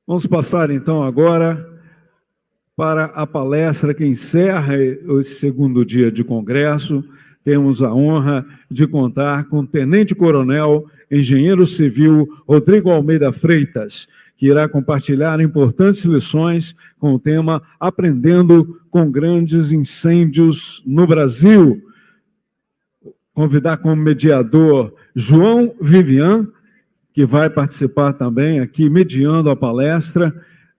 Vamos passar, então, agora para a palestra que encerra esse segundo dia de congresso. Temos a honra de contar com o Tenente-Coronel, Engenheiro Civil Rodrigo Almeida Freitas, que irá compartilhar importantes lições com o tema Aprendendo com Grandes Incêndios no Brasil. Convidar como mediador João Vivian, que vai participar também aqui, mediando a palestra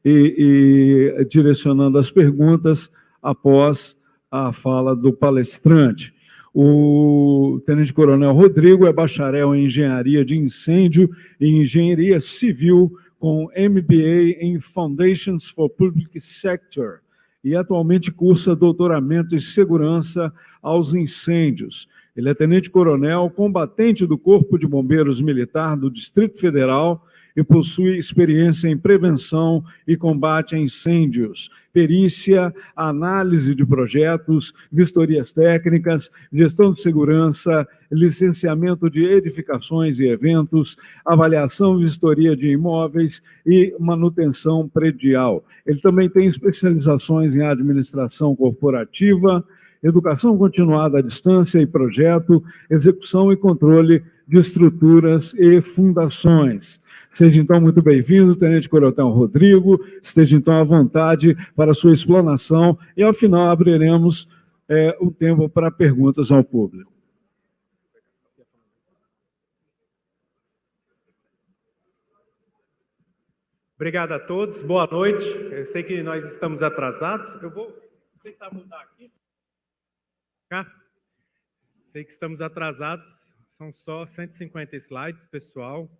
e direcionando as perguntas após a fala do palestrante. O Tenente-Coronel Rodrigo é bacharel em Engenharia de Incêndio e Engenharia Civil com MBA em Foundations for Public Sector e atualmente cursa doutoramento em Segurança aos Incêndios. Ele é tenente-coronel, combatente do Corpo de Bombeiros Militar do Distrito Federal e possui experiência em prevenção e combate a incêndios, perícia, análise de projetos, vistorias técnicas, gestão de segurança, licenciamento de edificações e eventos, avaliação e vistoria de imóveis e manutenção predial. Ele também tem especializações em administração corporativa, educação continuada à distância e projeto, execução e controle de estruturas e fundações. Seja, então, muito bem-vindo, Tenente-Coronel Rodrigo, esteja, então, à vontade para a sua explanação e, ao final, abriremos o tempo para perguntas ao público. Obrigado a todos, boa noite. Eu sei que nós estamos atrasados, eu vou tentar mudar aqui. Sei que estamos atrasados, são só 150 slides, pessoal.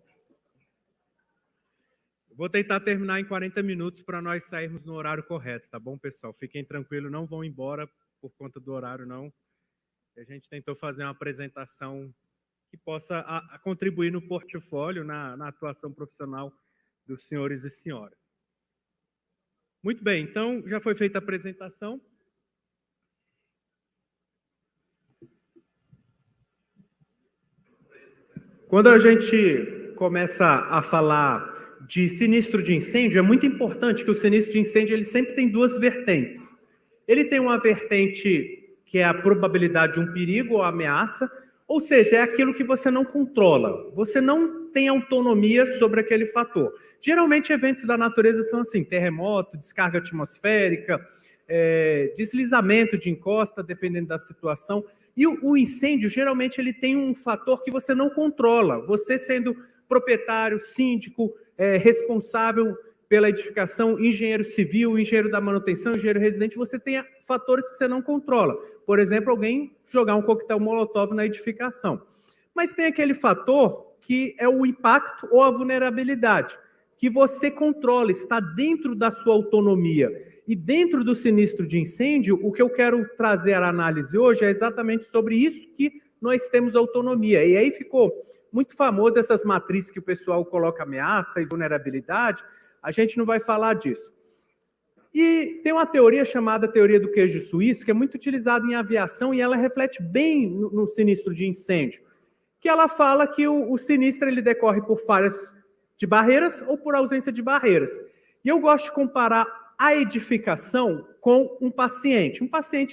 Vou tentar terminar em 40 minutos para nós sairmos no horário correto, tá bom, pessoal? Fiquem tranquilos, não vão embora por conta do horário, não. A gente tentou fazer uma apresentação que possa contribuir no portfólio, na atuação profissional dos senhores e senhoras. Muito bem, então, já foi feita a apresentação. Quando a gente começa a falar de sinistro de incêndio, é muito importante que o sinistro de incêndio ele sempre tem duas vertentes. Ele tem uma vertente que é a probabilidade de um perigo ou ameaça, ou seja, é aquilo que você não controla, você não tem autonomia sobre aquele fator. Geralmente, eventos da natureza são assim, terremoto, descarga atmosférica, deslizamento de encosta, dependendo da situação. E o incêndio, geralmente, ele tem um fator que você não controla. Você sendo proprietário, síndico, responsável pela edificação, engenheiro civil, engenheiro da manutenção, engenheiro residente, você tem fatores que você não controla. Por exemplo, alguém jogar um coquetel molotov na edificação. Mas tem aquele fator que é o impacto ou a vulnerabilidade, que você controla, está dentro da sua autonomia. E dentro do sinistro de incêndio, o que eu quero trazer à análise hoje é exatamente sobre isso que nós temos autonomia. E aí ficou muito famoso essas matrizes que o pessoal coloca ameaça e vulnerabilidade, a gente não vai falar disso. E tem uma teoria chamada teoria do queijo suíço, que é muito utilizada em aviação e ela reflete bem no sinistro de incêndio, que ela fala que o sinistro ele decorre por falhas de barreiras ou por ausência de barreiras. E eu gosto de comparar a edificação com um paciente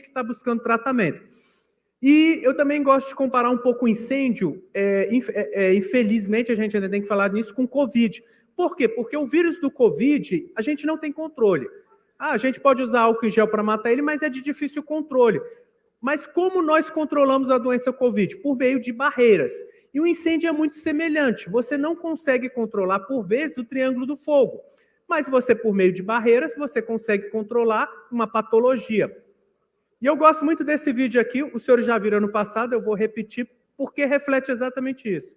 que está buscando tratamento. E eu também gosto de comparar um pouco o incêndio, infelizmente a gente ainda tem que falar nisso, com o Covid. Por quê? Porque o vírus do Covid, a gente não tem controle. A gente pode usar álcool em gel para matar ele, mas é de difícil controle. Mas como nós controlamos a doença Covid? Por meio de barreiras. E o incêndio é muito semelhante. Você não consegue controlar, por vezes, o triângulo do fogo. Mas você, por meio de barreiras, você consegue controlar uma patologia. E eu gosto muito desse vídeo aqui, os senhores já viram no passado, eu vou repetir, porque reflete exatamente isso.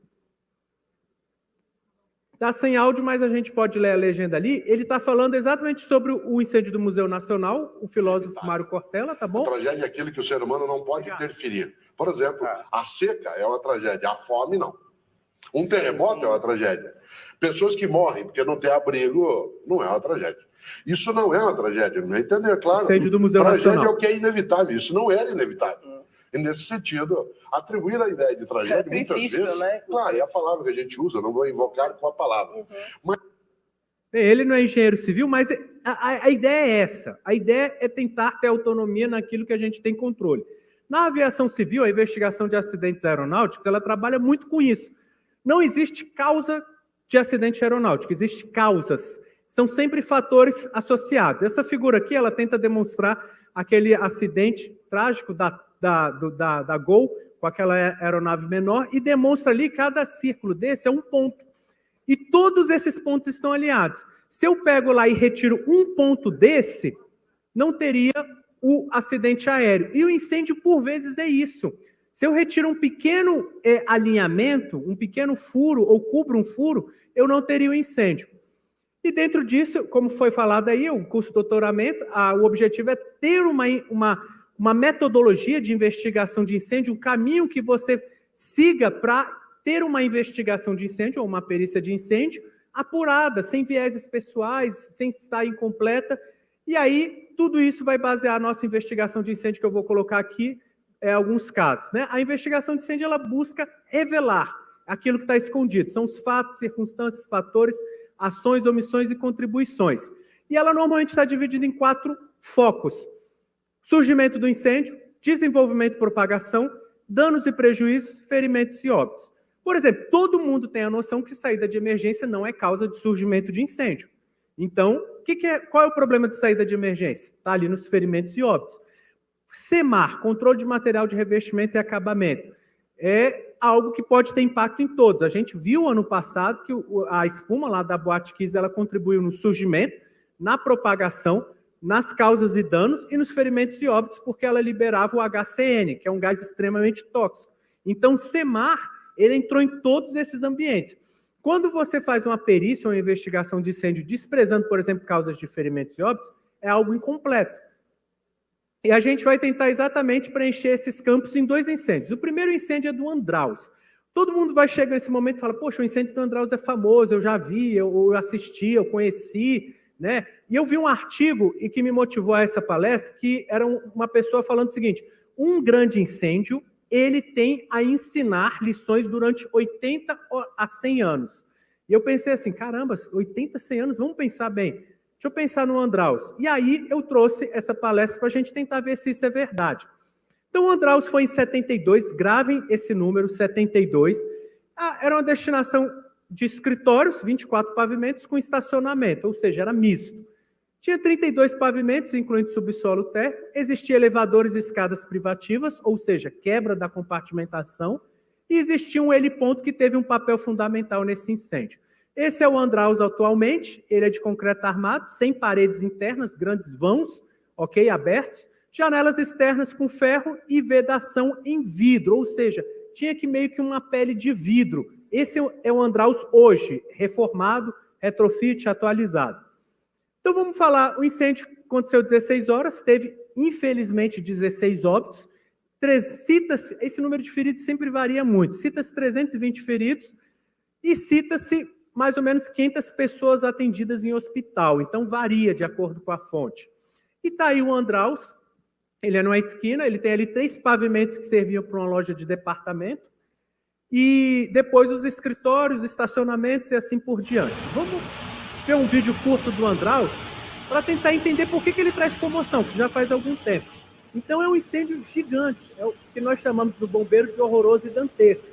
Está sem áudio, mas a gente pode ler a legenda ali. Ele está falando exatamente sobre o incêndio do Museu Nacional, o filósofo Mário Cortella, tá bom? A tragédia é aquilo que o ser humano não pode interferir. Por exemplo, a seca é uma tragédia, a fome não. Um terremoto é uma tragédia. Pessoas que morrem porque não têm abrigo, não é uma tragédia. Isso não é uma tragédia, não é entender, claro. Incêndio do Museu Tragédia Nacional. é o que é inevitável, isso não era inevitável. E nesse sentido, atribuir a ideia de tragédia, muitas vezes, né? Claro, é a palavra que a gente usa, não vou invocar com a palavra. Mas Ele não é engenheiro civil, mas a ideia é essa. A ideia é tentar ter autonomia naquilo que a gente tem controle. Na aviação civil, a investigação de acidentes aeronáuticos, ela trabalha muito com isso. Não existe causa de acidente aeronáutico, existem causas. São sempre fatores associados. Essa figura aqui, ela tenta demonstrar aquele acidente trágico da Gol, com aquela aeronave menor, e demonstra ali cada círculo desse é um ponto. E todos esses pontos estão alinhados. Se eu pego lá e retiro um ponto desse, não teria o acidente aéreo. E o incêndio, por vezes, é isso. Se eu retiro um pequeno alinhamento, um pequeno furo, ou cubro um furo, eu não teria o incêndio. E dentro disso, como foi falado aí, o curso de doutoramento, o objetivo é ter uma metodologia de investigação de incêndio, um caminho que você siga para ter uma investigação de incêndio, ou uma perícia de incêndio, apurada, sem vieses pessoais, sem estar incompleta. E aí, tudo isso vai basear a nossa investigação de incêndio, que eu vou colocar aqui, alguns casos. Né? A investigação de incêndio, ela busca revelar aquilo que está escondido. São os fatos, circunstâncias, fatores, ações, omissões e contribuições. E ela normalmente está dividida em 4 focos. Surgimento do incêndio, desenvolvimento e propagação, danos e prejuízos, ferimentos e óbitos. Por exemplo, todo mundo tem a noção que saída de emergência não é causa de surgimento de incêndio. Então, qual é o problema de saída de emergência? Está ali nos ferimentos e óbitos. CEMAR, controle de material de revestimento e acabamento, é algo que pode ter impacto em todos. A gente viu ano passado que a espuma lá da Boate Kiss, ela contribuiu no surgimento, na propagação, nas causas e danos e nos ferimentos e óbitos, porque ela liberava o HCN, que é um gás extremamente tóxico. Então, CEMAR, ele entrou em todos esses ambientes. Quando você faz uma perícia ou uma investigação de incêndio desprezando, por exemplo, causas de ferimentos e óbitos, é algo incompleto. E a gente vai tentar exatamente preencher esses campos em 2 incêndios. O primeiro incêndio é do Andraus. Todo mundo vai chegar nesse momento e fala, poxa, o incêndio do Andraus é famoso, eu já vi, eu assisti, eu conheci, né? E eu vi um artigo e que me motivou a essa palestra, que era uma pessoa falando o seguinte, um grande incêndio, ele tem a ensinar lições durante 80 a 100 anos. E eu pensei assim, caramba, 80, 100 anos, vamos pensar bem. Deixa eu pensar no Andraus. E aí eu trouxe essa palestra para a gente tentar ver se isso é verdade. Então o Andraus foi em 72, gravem esse número, 72. Era uma destinação de escritórios, 24 pavimentos com estacionamento, ou seja, era misto. Tinha 32 pavimentos, incluindo subsolo térreo, existia elevadores e escadas privativas, ou seja, quebra da compartimentação, e existia um heliponto que teve um papel fundamental nesse incêndio. Esse é o Andraus atualmente, ele é de concreto armado, sem paredes internas, grandes vãos, ok, abertos, janelas externas com ferro e vedação em vidro, ou seja, tinha que meio que uma pele de vidro. Esse é o Andraus hoje, reformado, retrofit, atualizado. Então vamos falar, o incêndio aconteceu 16 horas, teve infelizmente 16 óbitos, cita-se, esse número de feridos sempre varia muito, cita-se 320 feridos e cita-se mais ou menos 500 pessoas atendidas em hospital, então varia de acordo com a fonte. E está aí o Andraus, ele é numa esquina, ele tem ali 3 pavimentos que serviam para uma loja de departamento, e depois os escritórios, estacionamentos e assim por diante. Vamos ver um vídeo curto do Andraus para tentar entender por que ele traz comoção, que já faz algum tempo. Então é um incêndio gigante, é o que nós chamamos do bombeiro de horroroso e dantesco.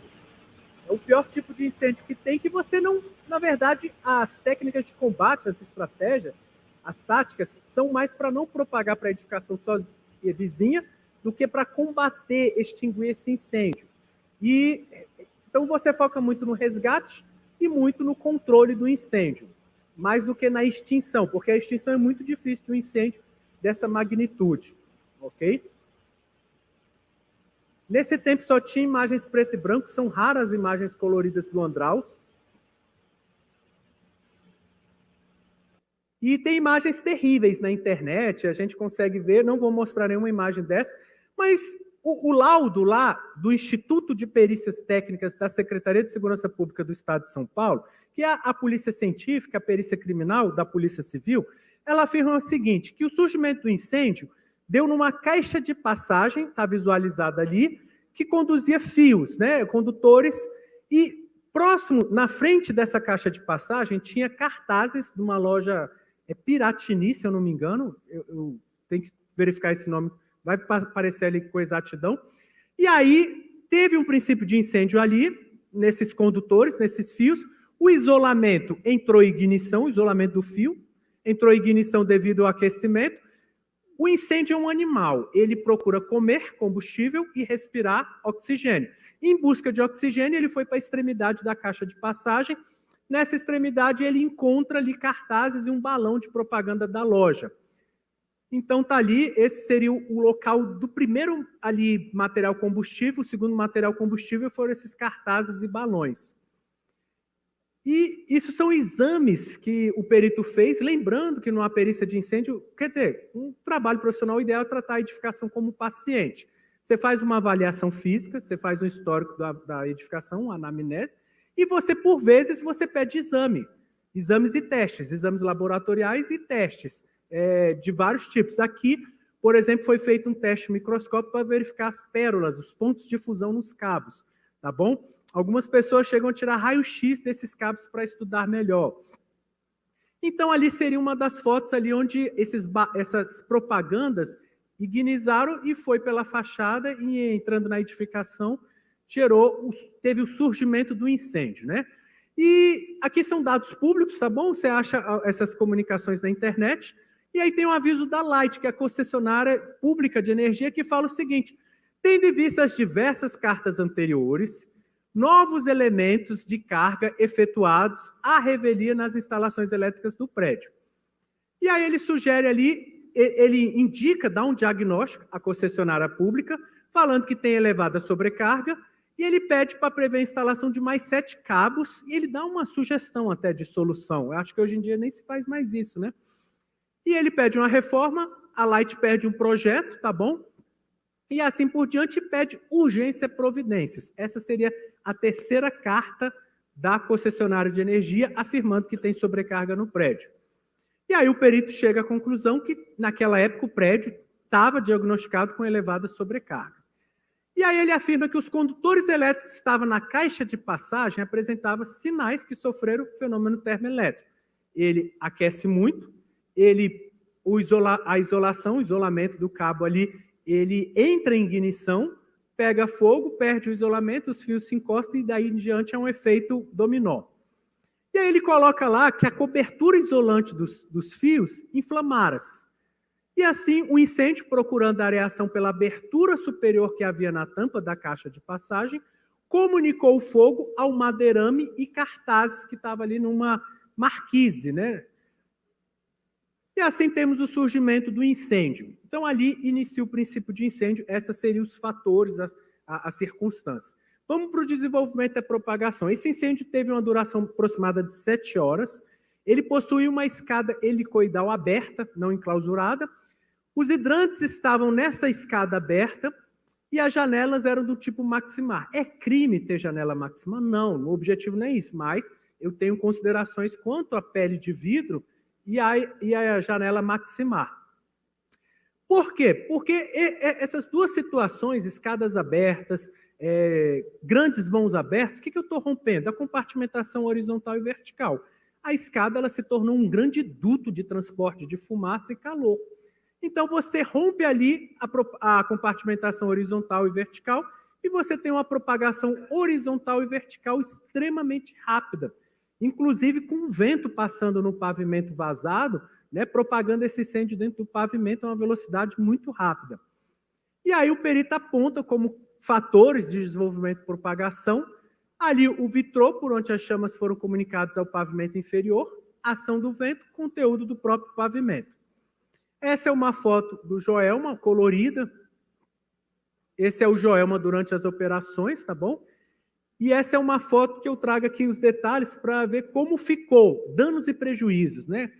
É o pior tipo de incêndio que tem, que você não... Na verdade, as técnicas de combate, as estratégias, as táticas, são mais para não propagar para a edificação só vizinha do que para combater, extinguir esse incêndio. E então você foca muito no resgate e muito no controle do incêndio, mais do que na extinção, porque a extinção é muito difícil de um incêndio dessa magnitude, ok? Nesse tempo só tinha imagens preto e branco, são raras imagens coloridas do Andraus. E tem imagens terríveis na internet, a gente consegue ver, não vou mostrar nenhuma imagem dessa, mas o laudo lá do Instituto de Perícias Técnicas da Secretaria de Segurança Pública do Estado de São Paulo, que é a polícia científica, a perícia criminal da Polícia Civil, ela afirma o seguinte, que o surgimento do incêndio deu numa caixa de passagem, está visualizada ali, que conduzia fios, né, condutores, e Próximo, na frente dessa caixa de passagem, tinha cartazes de uma loja Piratini, se eu não me engano, eu tenho que verificar esse nome, vai aparecer ali com exatidão. E aí, teve um princípio de incêndio ali, nesses condutores, nesses fios, o isolamento entrou em ignição, o isolamento do fio, entrou em ignição devido ao aquecimento. O incêndio é um animal, ele procura comer combustível e respirar oxigênio. Em busca de oxigênio, ele foi para a extremidade da caixa de passagem. Nessa extremidade, ele encontra ali cartazes e um balão de propaganda da loja. Então, está ali, esse seria o local do primeiro ali material combustível, o segundo material combustível foram esses cartazes e balões. E isso são exames que o perito fez, lembrando que numa perícia de incêndio, quer dizer, um trabalho profissional ideal é tratar a edificação como paciente. Você faz uma avaliação física, você faz um histórico da edificação, uma anamnese, e você, por vezes, você pede exames e testes, exames laboratoriais e testes de vários tipos. Aqui, por exemplo, foi feito um teste microscópico para verificar as pérolas, os pontos de fusão nos cabos, tá bom? Algumas pessoas chegam a tirar raio-x desses cabos para estudar melhor. Então, ali seria uma das fotos ali onde essas propagandas ignizaram e foi pela fachada e entrando na edificação, teve o surgimento do incêndio, né? E aqui são dados públicos, tá bom? Você acha essas comunicações na internet. E aí tem um aviso da Light, que é a concessionária pública de energia, que fala o seguinte: tendo em vista as diversas cartas anteriores, novos elementos de carga efetuados à revelia nas instalações elétricas do prédio. E aí ele sugere ali, ele indica, dá um diagnóstico à concessionária pública, falando que tem elevada sobrecarga, e ele pede para prever a instalação de mais 7 cabos, e ele dá uma sugestão até de solução. Eu acho que hoje em dia nem se faz mais isso, né? E ele pede uma reforma, a Light pede um projeto, tá bom? E assim por diante, pede urgência providências. Essa seria a terceira carta da concessionária de energia, afirmando que tem sobrecarga no prédio. E aí o perito chega à conclusão que, naquela época, o prédio estava diagnosticado com elevada sobrecarga. E aí ele afirma que os condutores elétricos que estavam na caixa de passagem apresentavam sinais que sofreram o fenômeno termoelétrico. Ele aquece muito, o isolamento do cabo ali, ele entra em ignição, pega fogo, perde o isolamento, os fios se encostam e daí em diante é um efeito dominó. E aí ele coloca lá que a cobertura isolante dos fios inflamara-se. E assim, o incêndio, procurando areação pela abertura superior que havia na tampa da caixa de passagem, comunicou o fogo ao madeirame e cartazes que estava ali numa marquise, né? E assim temos o surgimento do incêndio. Então, ali inicia o princípio de incêndio, esses seriam os fatores, as circunstâncias. Vamos para o desenvolvimento da propagação. Esse incêndio teve uma duração aproximada de 7 horas, ele possuía uma escada helicoidal aberta, não enclausurada, os hidrantes estavam nessa escada aberta e as janelas eram do tipo maximar. É crime ter janela maximar? Não, o objetivo não é isso, mas eu tenho considerações quanto à pele de vidro e a janela maximar. Por quê? Porque essas duas situações, escadas abertas, grandes vãos abertos, o que eu estou rompendo? A compartimentação horizontal e vertical. A escada ela se tornou um grande duto de transporte de fumaça e calor. Então, você rompe ali a compartimentação horizontal e vertical e você tem uma propagação horizontal e vertical extremamente rápida. Inclusive com o vento passando no pavimento vazado, né, propagando esse incêndio dentro do pavimento a uma velocidade muito rápida. E aí o perito aponta como fatores de desenvolvimento e propagação, ali o vitrô, por onde as chamas foram comunicadas ao pavimento inferior, ação do vento, conteúdo do próprio pavimento. Essa é uma foto do Joelma, colorida. Esse é o Joelma durante as operações, tá bom? E essa é uma foto que eu trago aqui os detalhes para ver como ficou, danos e prejuízos, né?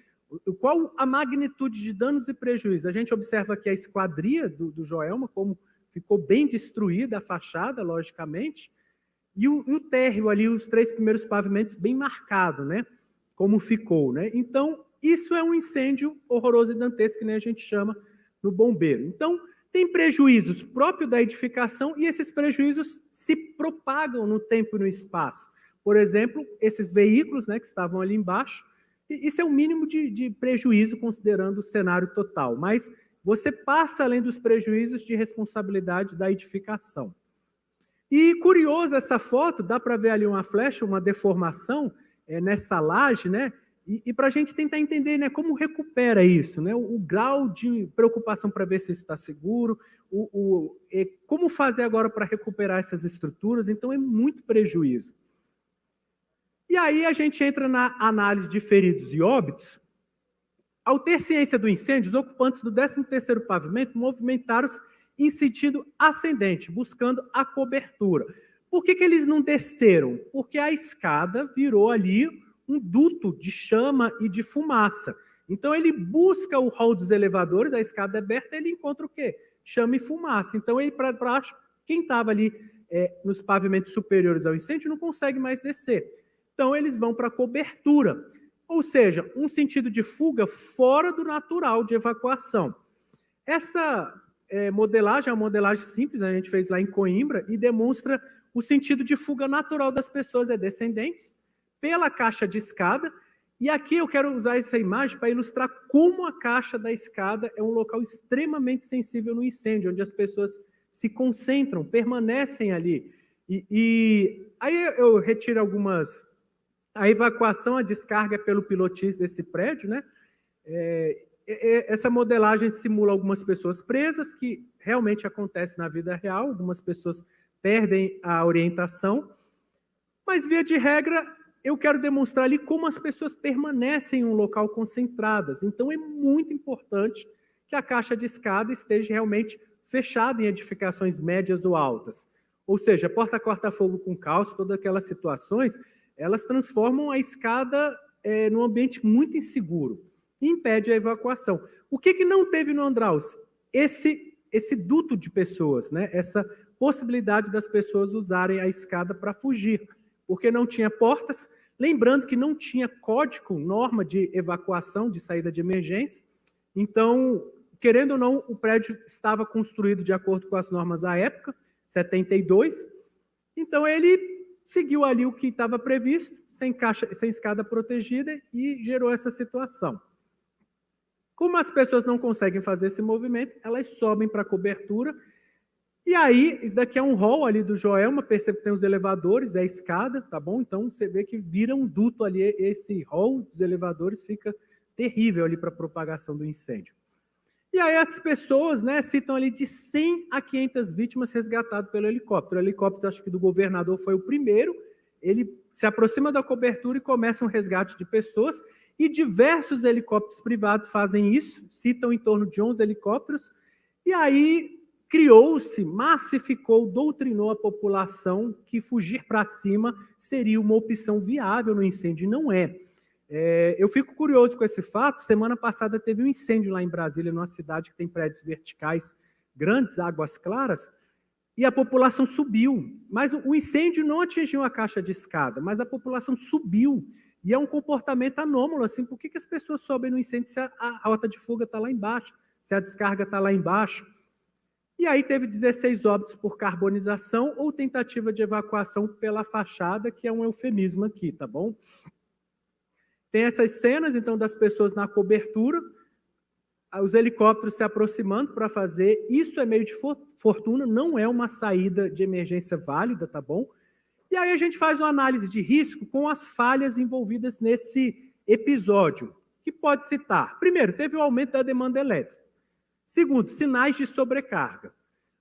Qual a magnitude de danos e prejuízos? A gente observa aqui a esquadria do Joelma, como ficou bem destruída a fachada, logicamente, e o térreo ali, os 3 primeiros pavimentos bem marcado, né? Como ficou, né? Então, isso é um incêndio horroroso e dantesco, que nem a gente chama no bombeiro. Então, tem prejuízos próprios da edificação e esses prejuízos se propagam no tempo e no espaço. por exemplo, esses veículos, né, que estavam ali embaixo. Isso é o mínimo de prejuízo, considerando o cenário total, mas você passa além dos prejuízos de responsabilidade da edificação. E curioso essa foto, dá para ver ali uma flecha, uma deformação nessa laje, né? E para a gente tentar entender, né, como recupera isso, né? O grau de preocupação para ver se isso está seguro, como fazer agora para recuperar essas estruturas. Então é muito prejuízo. E aí a gente entra na análise de feridos e óbitos. Ao ter ciência do incêndio, os ocupantes do 13º pavimento movimentaram-se em sentido ascendente, buscando a cobertura. Por que eles não desceram? Porque a escada virou ali um duto de chama e de fumaça. Então ele busca o hall dos elevadores, a escada é aberta, ele encontra o quê? Chama e fumaça. Então ele para baixo, quem estava ali nos pavimentos superiores ao incêndio não consegue mais descer. Então eles vão para a cobertura. Ou seja, um sentido de fuga fora do natural de evacuação. Essa modelagem é uma modelagem simples, a gente fez lá em Coimbra, e demonstra o sentido de fuga natural das pessoas descendentes, pela caixa de escada. E aqui eu quero usar essa imagem para ilustrar como a caixa da escada é um local extremamente sensível no incêndio, onde as pessoas se concentram, permanecem ali. E aí eu retiro algumas... A evacuação, a descarga é pelo pilotis desse prédio, né? Essa modelagem simula algumas pessoas presas, que realmente acontece na vida real, algumas pessoas perdem a orientação, mas, via de regra, eu quero demonstrar ali como as pessoas permanecem em um local concentradas. Então, é muito importante que a caixa de escada esteja realmente fechada em edificações médias ou altas. Ou seja, porta corta-fogo com calço, todas aquelas situações, elas transformam a escada num ambiente muito inseguro e impede a evacuação. O que não teve no Andraus? Esse duto de pessoas, né? Essa possibilidade das pessoas usarem a escada para fugir, porque não tinha portas, lembrando que não tinha código, norma de evacuação, de saída de emergência. Então, querendo ou não, o prédio estava construído de acordo com as normas à época, 72, então ele seguiu ali o que estava previsto, sem escada protegida, e gerou essa situação. Como as pessoas não conseguem fazer esse movimento, elas sobem para a cobertura, e aí, isso daqui é um hall ali do Joelma, percebe que tem os elevadores, é a escada, tá bom? Então, você vê que vira um duto ali, esse hall dos elevadores fica terrível ali para a propagação do incêndio. E aí as pessoas, né, citam ali de 100 a 500 vítimas resgatadas pelo helicóptero. O helicóptero, acho que do governador, foi o primeiro. Ele se aproxima da cobertura e começa um resgate de pessoas. E diversos helicópteros privados fazem isso, citam em torno de 11 helicópteros. E aí criou-se, massificou, doutrinou a população que fugir para cima seria uma opção viável no incêndio. E não é. Eu fico curioso com esse fato. Semana passada teve um incêndio lá em Brasília, numa cidade que tem prédios verticais grandes, Águas Claras, e a população subiu. Mas o incêndio não atingiu a caixa de escada, mas a população subiu. E é um comportamento anômalo, assim, por que as pessoas sobem no incêndio se a rota de fuga está lá embaixo, se a descarga está lá embaixo? E aí teve 16 óbitos por carbonização ou tentativa de evacuação pela fachada, que é um eufemismo aqui, tá bom? Tem essas cenas, então, das pessoas na cobertura, os helicópteros se aproximando para fazer. Isso é meio de fortuna, não é uma saída de emergência válida, tá bom? E aí a gente faz uma análise de risco com as falhas envolvidas nesse episódio, que pode citar. Primeiro, teve o aumento da demanda elétrica. Segundo, sinais de sobrecarga.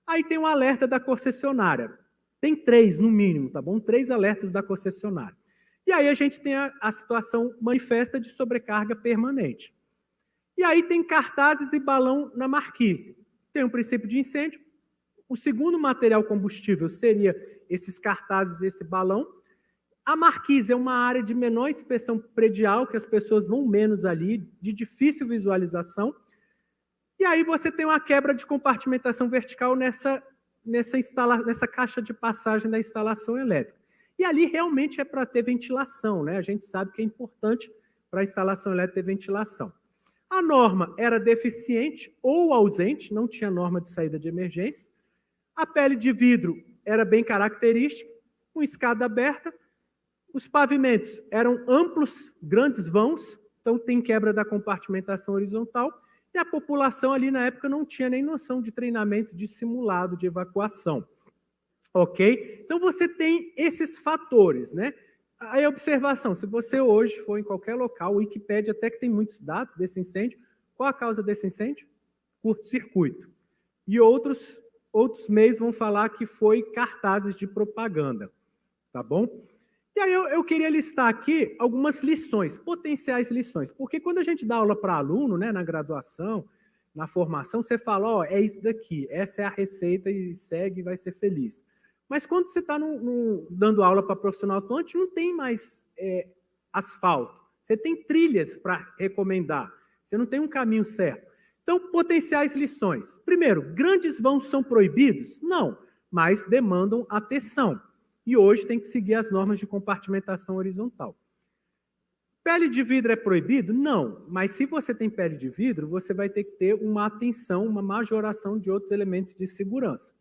Aí tem um alerta da concessionária. Tem 3, no mínimo, tá bom? 3 alertas da concessionária. E aí a gente tem a situação manifesta de sobrecarga permanente. E aí tem cartazes e balão na marquise. Tem um princípio de incêndio. O segundo material combustível seria esses cartazes e esse balão. A marquise é uma área de menor inspeção predial, que as pessoas vão menos ali, de difícil visualização. E aí você tem uma quebra de compartimentação vertical nessa caixa de passagem da instalação elétrica. E ali realmente é para ter ventilação, né? A gente sabe que é importante para a instalação elétrica ter ventilação. A norma era deficiente ou ausente, não tinha norma de saída de emergência. A pele de vidro era bem característica, com escada aberta. Os pavimentos eram amplos, grandes vãos, então tem quebra da compartimentação horizontal, e a população ali na época não tinha nem noção de treinamento de simulado de evacuação. Ok? Então você tem esses fatores, né? Aí a observação, se você hoje for em qualquer local, o Wikipédia até que tem muitos dados desse incêndio, qual a causa desse incêndio? Curto-circuito. E outros meios vão falar que foi cartazes de propaganda, tá bom? E aí eu queria listar aqui algumas lições, potenciais lições, porque quando a gente dá aula para aluno, né, na graduação, na formação, você fala, ó, é isso daqui, essa é a receita e segue e vai ser feliz. Mas quando você está dando aula para profissional atuante, não tem mais asfalto, você tem trilhas para recomendar, você não tem um caminho certo. Então, potenciais lições. Primeiro, grandes vãos são proibidos? Não, mas demandam atenção. E hoje tem que seguir as normas de compartimentação horizontal. Pele de vidro é proibido? Não, mas se você tem pele de vidro, você vai ter que ter uma atenção, uma majoração de outros elementos de segurança.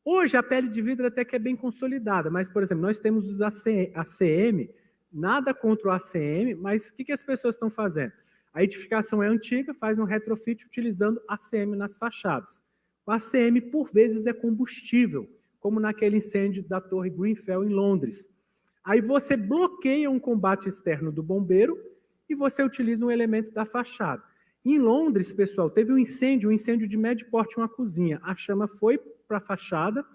Hoje a pele de vidro até que é bem consolidada, mas, por exemplo, nós temos os ACM, nada contra o ACM, mas o que as pessoas estão fazendo? A edificação é antiga, faz um retrofit utilizando ACM nas fachadas. O ACM, por vezes, é combustível, como naquele incêndio da Torre Grenfell em Londres. Aí você bloqueia um combate externo do bombeiro e você utiliza um elemento da fachada. Em Londres, pessoal, teve um incêndio de médio porte, uma cozinha. A chama foi para a fachada,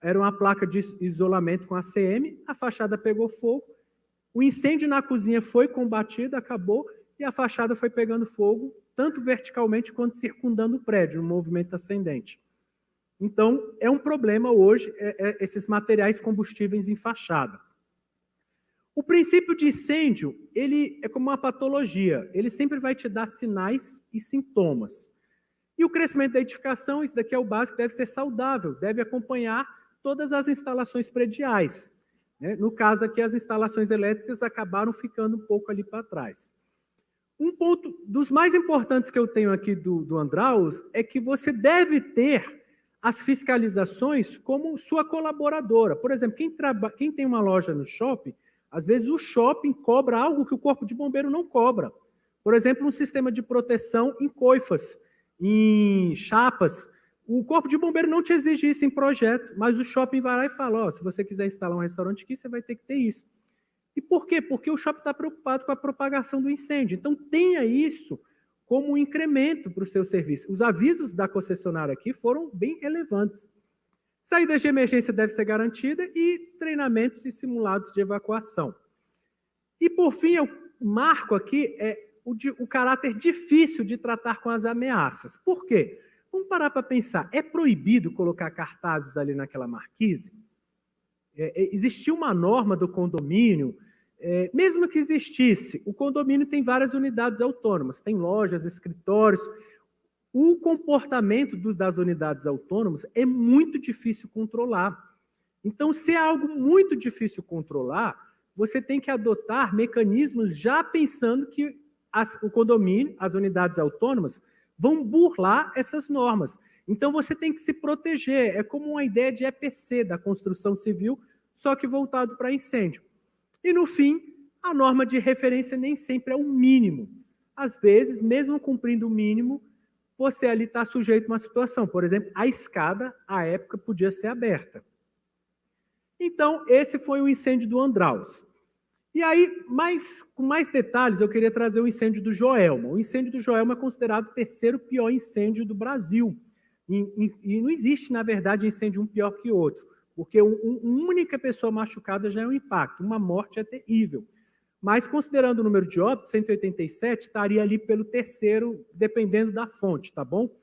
era uma placa de isolamento com ACM, a fachada pegou fogo, o incêndio na cozinha foi combatido, acabou, e a fachada foi pegando fogo, tanto verticalmente quanto circundando o prédio, um movimento ascendente. Então, é um problema hoje, esses materiais combustíveis em fachada. O princípio de incêndio, ele é como uma patologia, ele sempre vai te dar sinais e sintomas. E o crescimento da edificação, isso daqui é o básico, deve ser saudável, deve acompanhar todas as instalações prediais. Né? No caso aqui, as instalações elétricas acabaram ficando um pouco ali para trás. Um ponto dos mais importantes que eu tenho aqui do Andraus é que você deve ter as fiscalizações como sua colaboradora. Por exemplo, quem tem uma loja no shopping, às vezes o shopping cobra algo que o corpo de bombeiro não cobra. Por exemplo, um sistema de proteção em coifas, em chapas. O corpo de bombeiro não te exige isso em projeto, mas o shopping vai lá e fala, ó, se você quiser instalar um restaurante aqui, você vai ter que ter isso. E por quê? Porque o shopping está preocupado com a propagação do incêndio. Então, tenha isso como um incremento para o seu serviço. Os avisos da concessionária aqui foram bem relevantes. Saídas de emergência deve ser garantida e treinamentos e simulados de evacuação. E, por fim, eu marco aqui o caráter difícil de tratar com as ameaças. Por quê? Vamos parar para pensar. É proibido colocar cartazes ali naquela marquise? Existia uma norma do condomínio, mesmo que existisse, o condomínio tem várias unidades autônomas, tem lojas, escritórios. O comportamento das unidades autônomas é muito difícil controlar. Então, se é algo muito difícil controlar, você tem que adotar mecanismos já pensando que o condomínio, as unidades autônomas, vão burlar essas normas. Então, você tem que se proteger. É como uma ideia de EPC da construção civil, só que voltado para incêndio. E, no fim, a norma de referência nem sempre é o mínimo. Às vezes, mesmo cumprindo o mínimo, você ali está sujeito a uma situação. Por exemplo, a escada, à época, podia ser aberta. Então, esse foi o incêndio do Andraus. E aí, com mais detalhes, eu queria trazer o incêndio do Joelma. O incêndio do Joelma é considerado o terceiro pior incêndio do Brasil. E não existe, na verdade, incêndio um pior que outro, porque uma única pessoa machucada já é um impacto, uma morte é terrível. Mas, considerando o número de óbitos, 187, estaria ali pelo terceiro, dependendo da fonte, tá bom?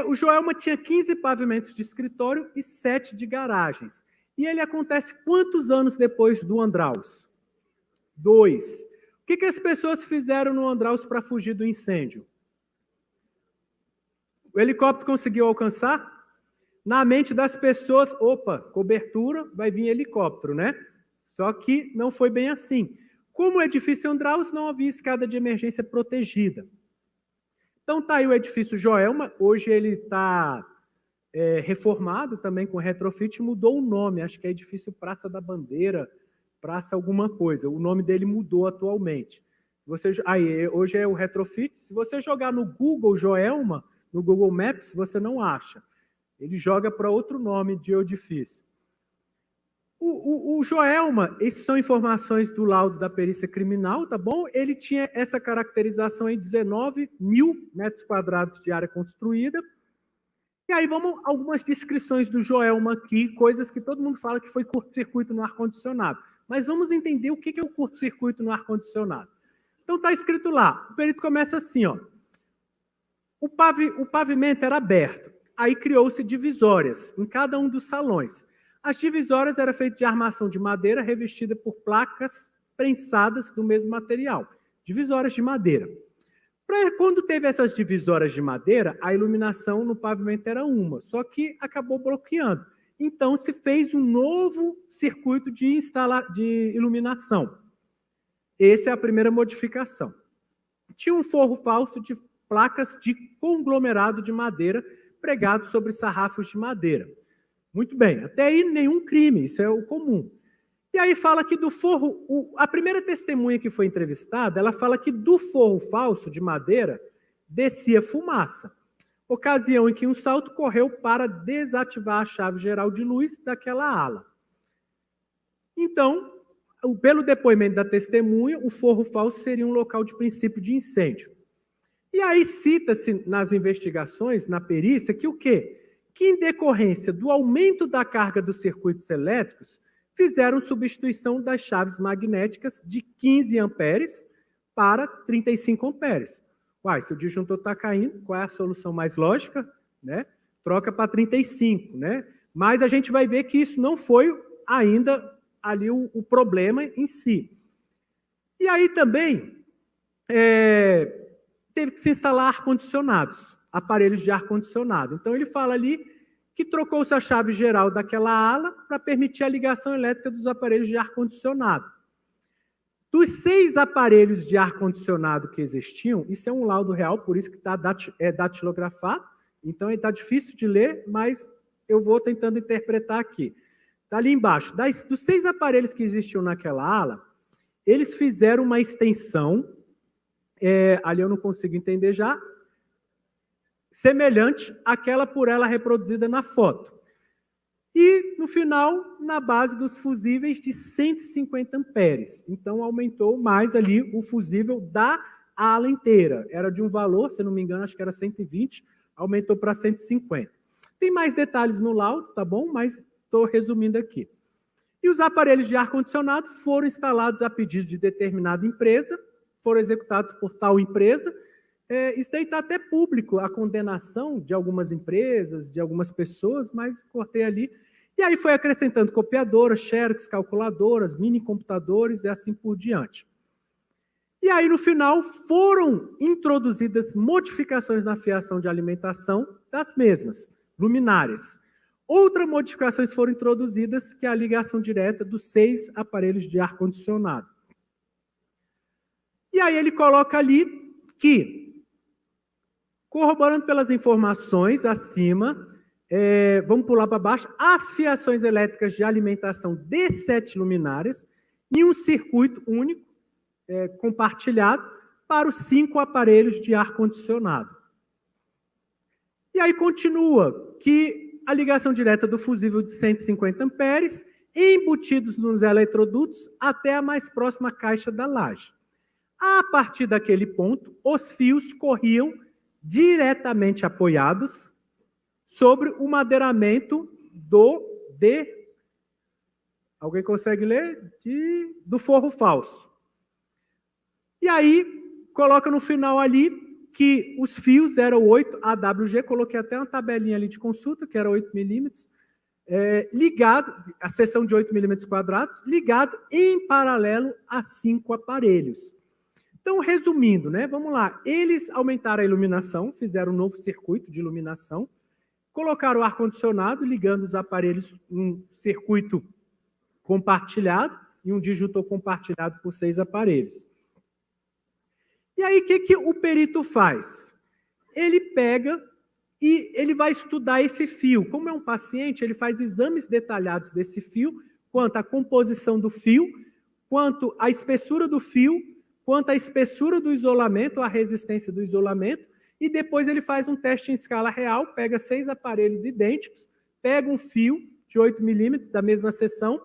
O Joelma tinha 15 pavimentos de escritório e 7 de garagens. E ele acontece quantos anos depois do Andraus? 2. O que as pessoas fizeram no Andraus para fugir do incêndio? O helicóptero conseguiu alcançar? Na mente das pessoas, opa, cobertura, vai vir helicóptero, né? Só que não foi bem assim. Como o edifício Andraus, não havia escada de emergência protegida. Então está aí o edifício Joelma, hoje ele está reformado também com retrofit, mudou o nome, acho que é edifício Praça da Bandeira, Praça alguma coisa. O nome dele mudou atualmente. Hoje é o Retrofit. Se você jogar no Google Joelma, no Google Maps, você não acha. Ele joga para outro nome de edifício. O Joelma, essas são informações do laudo da perícia criminal, tá bom? Ele tinha essa caracterização em 19 mil metros quadrados de área construída. E aí vamos algumas descrições do Joelma aqui, coisas que todo mundo fala que foi curto-circuito no ar-condicionado. Mas vamos entender o que é o curto-circuito no ar-condicionado. Então está escrito lá, o perito começa assim, ó. O pavimento era aberto, aí criou-se divisórias em cada um dos salões. As divisórias eram feitas de armação de madeira revestida por placas prensadas do mesmo material. Divisórias de madeira. Quando teve essas divisórias de madeira, a iluminação no pavimento era uma, só que acabou bloqueando. Então, se fez um novo circuito de iluminação. Essa é a primeira modificação. Tinha um forro falso de placas de conglomerado de madeira pregado sobre sarrafos de madeira. Muito bem, até aí nenhum crime, isso é o comum. E aí fala que do forro, a primeira testemunha que foi entrevistada, ela fala que do forro falso de madeira descia fumaça, ocasião em que um salto correu para desativar a chave geral de luz daquela ala. Então, pelo depoimento da testemunha, o forro falso seria um local de princípio de incêndio. E aí cita-se nas investigações, na perícia, que o quê? Que em decorrência do aumento da carga dos circuitos elétricos, fizeram substituição das chaves magnéticas de 15 amperes para 35 amperes. Uai, se o disjuntor está caindo, qual é a solução mais lógica? Né? Troca para 35, né? Mas a gente vai ver que isso não foi ainda ali o problema em si. E aí também teve que se instalar ar-condicionados, aparelhos de ar-condicionado. Então ele fala ali que trocou-se a chave geral daquela ala para permitir a ligação elétrica dos aparelhos de ar-condicionado. Dos 6 aparelhos de ar-condicionado que existiam, isso é um laudo real, por isso que está datilografado, então está difícil de ler, mas eu vou tentando interpretar aqui. Está ali embaixo. Dos 6 aparelhos que existiam naquela ala, eles fizeram uma extensão, ali eu não consigo entender já, semelhante àquela por ela reproduzida na foto. E, no final, na base dos fusíveis de 150 amperes. Então, aumentou mais ali o fusível da ala inteira. Era de um valor, se não me engano, acho que era 120, aumentou para 150. Tem mais detalhes no laudo, tá bom? Mas estou resumindo aqui. E os aparelhos de ar-condicionado foram instalados a pedido de determinada empresa, foram executados por tal empresa. Isso daí está até público, a condenação de algumas empresas, de algumas pessoas, mas cortei ali. E aí foi acrescentando copiadoras, xerox, calculadoras, mini computadores e assim por diante. E aí, no final, foram introduzidas modificações na fiação de alimentação das mesmas, luminárias. Outras modificações foram introduzidas, que é a ligação direta dos 6 aparelhos de ar-condicionado. E aí ele coloca ali que, corroborando pelas informações acima, vamos pular para baixo, as fiações elétricas de alimentação de 7 luminárias em um circuito único, compartilhado, para os 5 aparelhos de ar-condicionado. E aí continua que a ligação direta do fusível de 150 amperes, embutidos nos eletrodutos até a mais próxima caixa da laje. A partir daquele ponto, os fios corriam diretamente apoiados sobre o madeiramento alguém consegue ler? Do forro falso. E aí, coloca no final ali que os fios eram 8 AWG, coloquei até uma tabelinha ali de consulta, que era 8 milímetros, ligado, a seção de 8 milímetros quadrados, ligado em paralelo a 5 aparelhos. Então, resumindo, né, vamos lá, eles aumentaram a iluminação, fizeram um novo circuito de iluminação, colocaram o ar-condicionado, ligando os aparelhos em um circuito compartilhado e um disjuntor compartilhado por 6 aparelhos. E aí, o que o perito faz? Ele pega e ele vai estudar esse fio. Como é um paciente, ele faz exames detalhados desse fio, quanto à composição do fio, quanto à espessura do fio, quanto à espessura do isolamento, a resistência do isolamento, e depois ele faz um teste em escala real, pega 6 aparelhos idênticos, pega um fio de 8 milímetros da mesma seção,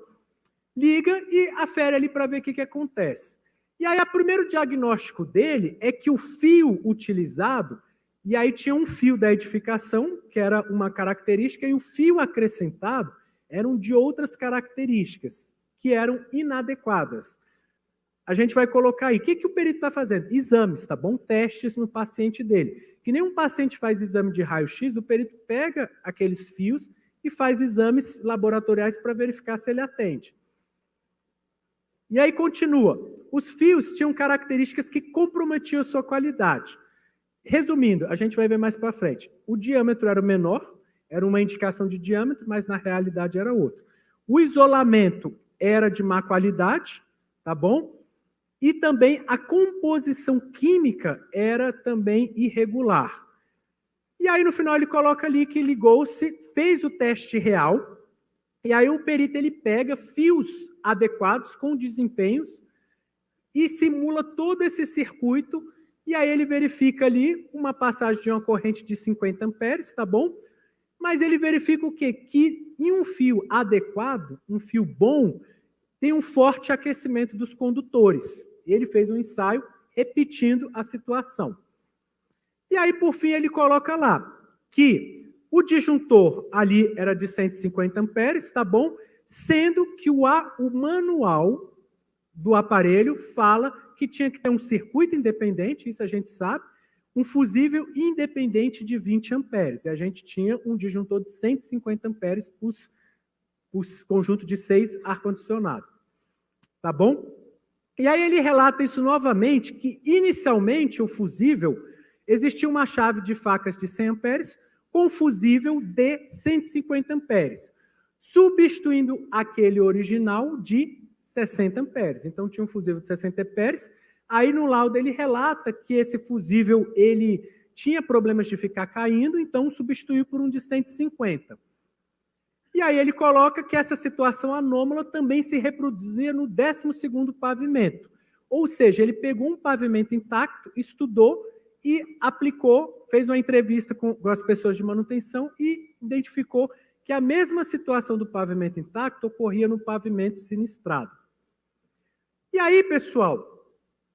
liga e afere ali para ver o que acontece. E aí, o primeiro diagnóstico dele é que o fio utilizado, e aí tinha um fio da edificação, que era uma característica, e o fio acrescentado eram de outras características, que eram inadequadas. A gente vai colocar aí, o que o perito está fazendo? Exames, tá bom? Testes no paciente dele. Que nem um paciente faz exame de raio-x, o perito pega aqueles fios e faz exames laboratoriais para verificar se ele atende. E aí continua. Os fios tinham características que comprometiam a sua qualidade. Resumindo, a gente vai ver mais para frente. O diâmetro era menor, era uma indicação de diâmetro, mas na realidade era outro. O isolamento era de má qualidade, tá bom? E também a composição química era também irregular. E aí no final ele coloca ali que ligou-se, fez o teste real, e aí o perito ele pega fios adequados com desempenhos e simula todo esse circuito, e aí ele verifica ali uma passagem de uma corrente de 50 amperes, tá bom? Mas ele verifica o quê? Que em um fio adequado, um fio bom, tem um forte aquecimento dos condutores. Ele fez um ensaio repetindo a situação. E aí, por fim, ele coloca lá que o disjuntor ali era de 150 amperes, tá bom? Sendo que o manual do aparelho fala que tinha que ter um circuito independente, isso a gente sabe, um fusível independente de 20 amperes. E a gente tinha um disjuntor de 150 amperes, os conjunto de 6 ar-condicionado. Tá bom? E aí ele relata isso novamente, que inicialmente o fusível existia uma chave de facas de 100 amperes com fusível de 150 amperes, substituindo aquele original de 60 amperes. Então tinha um fusível de 60 amperes, aí no laudo ele relata que esse fusível ele tinha problemas de ficar caindo, então substituiu por um de 150. E aí ele coloca que essa situação anômala também se reproduzia no 12º pavimento. Ou seja, ele pegou um pavimento intacto, estudou e aplicou, fez uma entrevista com as pessoas de manutenção e identificou que a mesma situação do pavimento intacto ocorria no pavimento sinistrado. E aí, pessoal,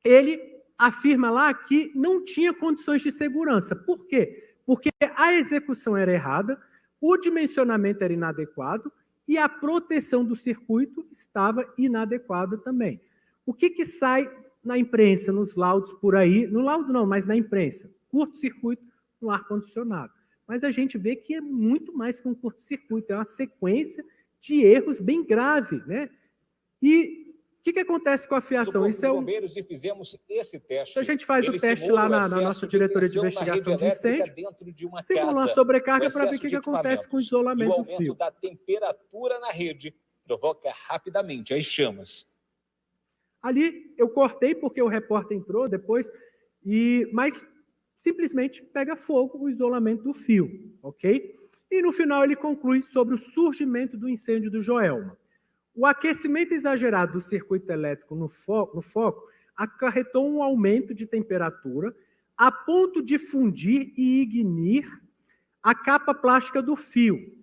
ele afirma lá que não tinha condições de segurança. Por quê? Porque a execução era errada, o dimensionamento era inadequado e a proteção do circuito estava inadequada também. O que sai na imprensa, nos laudos por aí? No laudo não, mas na imprensa. Curto-circuito no ar-condicionado. Mas a gente vê que é muito mais que um curto-circuito, é uma sequência de erros bem grave, né? E o que acontece com a fiação? Isso é bombeiros e fizemos esse teste. A gente faz o teste lá na nossa diretoria de investigação de incêndio, simula uma sobrecarga para ver o que acontece com o isolamento do fio. O aumento da temperatura na rede provoca rapidamente as chamas. Ali eu cortei porque o repórter entrou depois, mas simplesmente pega fogo o isolamento do fio, ok? E no final ele conclui sobre o surgimento do incêndio do Joelma. O aquecimento exagerado do circuito elétrico no foco acarretou um aumento de temperatura a ponto de fundir e ignir a capa plástica do fio,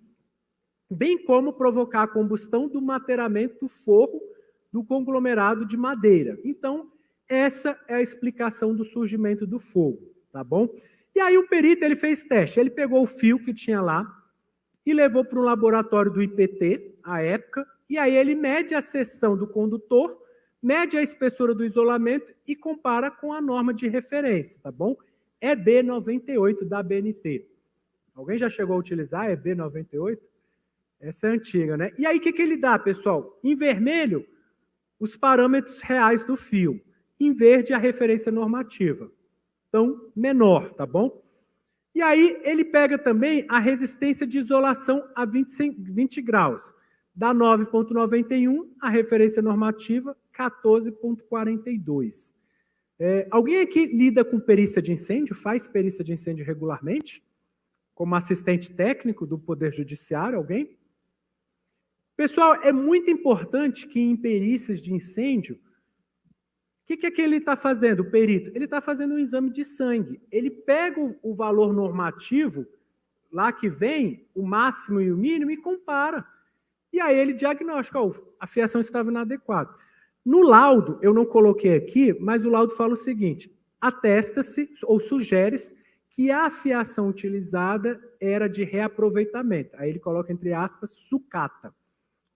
bem como provocar a combustão do mateiramento do forro do conglomerado de madeira. Então, essa é a explicação do surgimento do fogo, tá bom? E aí o perito ele fez teste, ele pegou o fio que tinha lá e levou para um laboratório do IPT, à época, e aí ele mede a seção do condutor, mede a espessura do isolamento e compara com a norma de referência, tá bom? EB 98 da ABNT. Alguém já chegou a utilizar a EB 98? Essa é antiga, né? E aí o que ele dá, pessoal? Em vermelho, os parâmetros reais do fio. Em verde, a referência normativa. Então, menor, tá bom? E aí ele pega também a resistência de isolação a 20 graus. Da 9,91, a referência normativa 14,42. Alguém aqui lida com perícia de incêndio? Faz perícia de incêndio regularmente? Como assistente técnico do Poder Judiciário, alguém? Pessoal, é muito importante que em perícias de incêndio, o que é que ele está fazendo, o perito? Ele está fazendo um exame de sangue. Ele pega o valor normativo, lá que vem, o máximo e o mínimo, e compara. E aí ele diagnostica, a fiação estava inadequada. No laudo, eu não coloquei aqui, mas o laudo fala o seguinte: atesta-se ou sugere-se que a fiação utilizada era de reaproveitamento. Aí ele coloca entre aspas, sucata.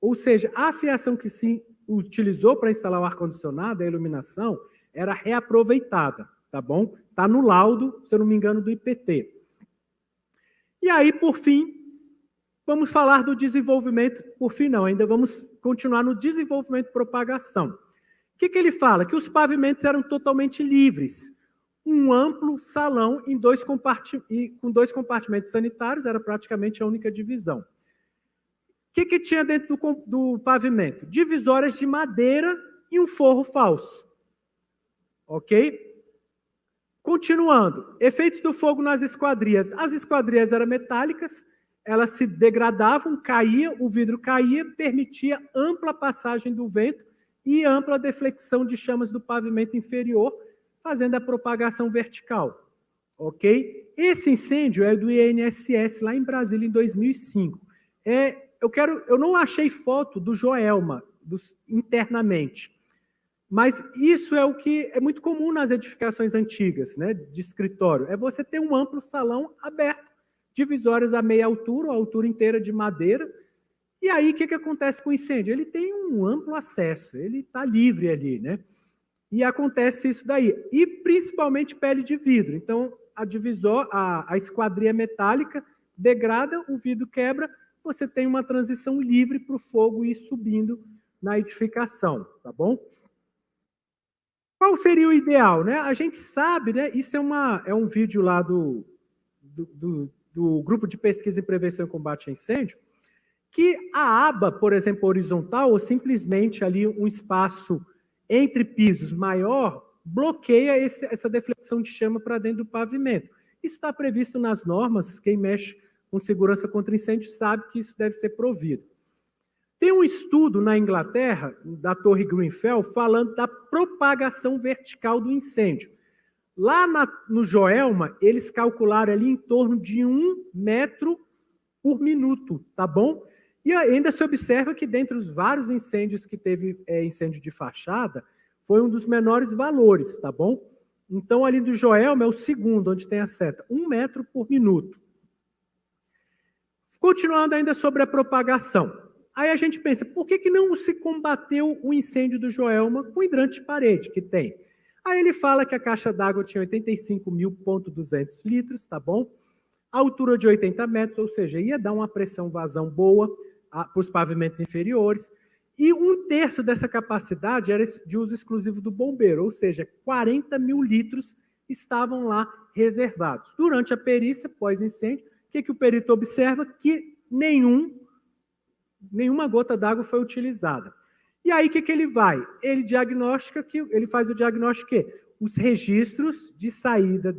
Ou seja, a fiação que se utilizou para instalar o ar-condicionado, a iluminação, era reaproveitada, tá bom? Está no laudo, se eu não me engano, do IPT. E aí, por fim, vamos falar do desenvolvimento, por fim não, ainda vamos continuar no desenvolvimento e propagação. O que ele fala? Que os pavimentos eram totalmente livres. Um amplo salão com 2 compartimentos sanitários, era praticamente a única divisão. O que tinha dentro do pavimento? Divisórias de madeira e um forro falso. Ok? Continuando. Efeitos do fogo nas esquadrias. As esquadrias eram metálicas, elas se degradavam, caía, o vidro caía, permitia ampla passagem do vento e ampla deflexão de chamas do pavimento inferior, fazendo a propagação vertical. Ok? Esse incêndio é do INSS, lá em Brasília, em 2005. Eu não achei foto do Joelma, internamente, mas isso é o que é muito comum nas edificações antigas, né, de escritório, é você ter um amplo salão aberto, divisórias a meia altura, a altura inteira de madeira, e aí o que acontece com o incêndio? Ele tem um amplo acesso, ele está livre ali, né? E acontece isso daí, e principalmente pele de vidro, então a esquadria metálica degrada, o vidro quebra, você tem uma transição livre para o fogo ir subindo na edificação, tá bom? Qual seria o ideal, né? A gente sabe, né? Isso é um vídeo lá do Grupo de Pesquisa em Prevenção e Combate a Incêndio, que a aba, por exemplo, horizontal, ou simplesmente ali um espaço entre pisos maior, bloqueia essa deflexão de chama para dentro do pavimento. Isso está previsto nas normas, quem mexe com segurança contra incêndio sabe que isso deve ser provido. Tem um estudo na Inglaterra, da Torre Grenfell, falando da propagação vertical do incêndio. Lá no Joelma, eles calcularam ali em torno de 1 metro por minuto, tá bom? E ainda se observa que dentre os vários incêndios que teve incêndio de fachada, foi um dos menores valores, tá bom? Então, ali do Joelma é o segundo, onde tem a seta, 1 metro por minuto. Continuando ainda sobre a propagação. Aí a gente pensa, por que não se combateu o incêndio do Joelma com hidrante de parede, que tem? Aí ele fala que a caixa d'água tinha 85.200 litros, tá bom? A altura de 80 metros, ou seja, ia dar uma pressão vazão boa para os pavimentos inferiores, e 1/3 dessa capacidade era de uso exclusivo do bombeiro, ou seja, 40 mil litros estavam lá reservados. Durante a perícia, pós-incêndio, o que o perito observa? Que nenhuma gota d'água foi utilizada. E aí, o que ele vai? Ele faz o diagnóstico que os registros de saída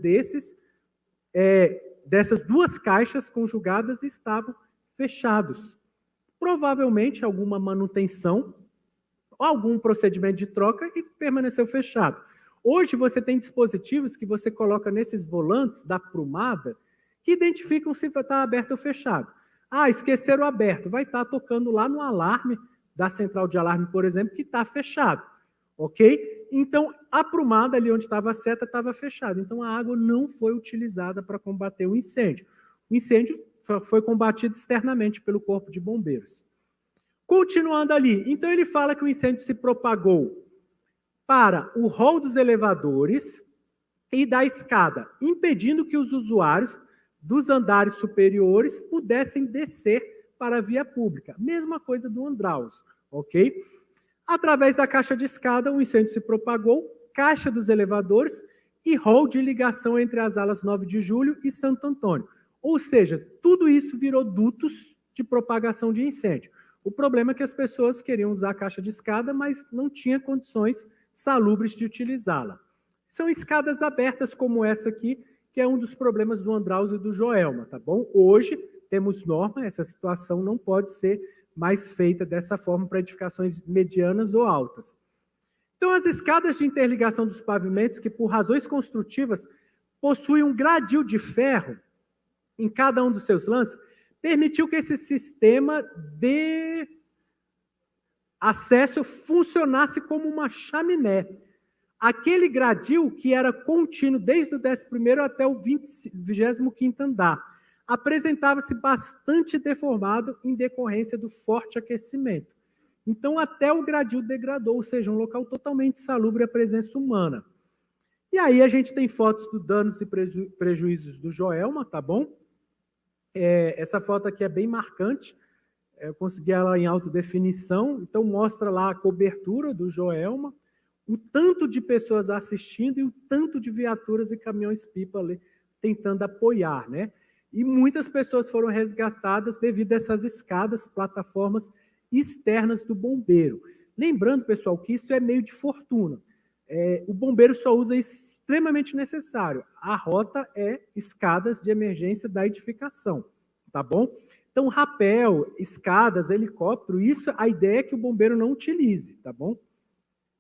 dessas 2 caixas conjugadas estavam fechados. Provavelmente alguma manutenção, algum procedimento de troca e permaneceu fechado. Hoje você tem dispositivos que você coloca nesses volantes da prumada que identificam se está aberto ou fechado. Esqueceram aberto, vai estar tocando lá no alarme da central de alarme, por exemplo, que está fechado, ok? Então, a prumada ali onde estava a seta estava fechada, então a água não foi utilizada para combater o incêndio. O incêndio foi combatido externamente pelo Corpo de Bombeiros. Continuando ali, então ele fala que o incêndio se propagou para o hall dos elevadores e da escada, impedindo que os usuários dos andares superiores pudessem descer para a via pública. Mesma coisa do Andraus, ok? Através da caixa de escada, o incêndio se propagou, caixa dos elevadores e hall de ligação entre as alas 9 de Julho e Santo Antônio. Ou seja, tudo isso virou dutos de propagação de incêndio. O problema é que as pessoas queriam usar a caixa de escada, mas não tinham condições salubres de utilizá-la. São escadas abertas como essa aqui, que é um dos problemas do Andraus e do Joelma, tá bom? Hoje temos norma, essa situação não pode ser mas feita dessa forma para edificações medianas ou altas. Então, as escadas de interligação dos pavimentos, que por razões construtivas possuem um gradil de ferro em cada um dos seus lances, permitiu que esse sistema de acesso funcionasse como uma chaminé. Aquele gradil, que era contínuo desde o 11º até o 25º andar, apresentava-se bastante deformado em decorrência do forte aquecimento. Então, até o gradil degradou, ou seja, um local totalmente insalubre à presença humana. E aí a gente tem fotos dos danos e prejuízos do Joelma, tá bom? Essa foto aqui é bem marcante, eu consegui ela em alta definição, então mostra lá a cobertura do Joelma, o tanto de pessoas assistindo e o tanto de viaturas e caminhões-pipa ali tentando apoiar, né? E muitas pessoas foram resgatadas devido a essas escadas, plataformas externas do bombeiro. Lembrando, pessoal, que isso é meio de fortuna. O bombeiro só usa extremamente necessário. A rota é escadas de emergência da edificação, tá bom? Então, rapel, escadas, helicóptero, isso a ideia é que o bombeiro não utilize, tá bom?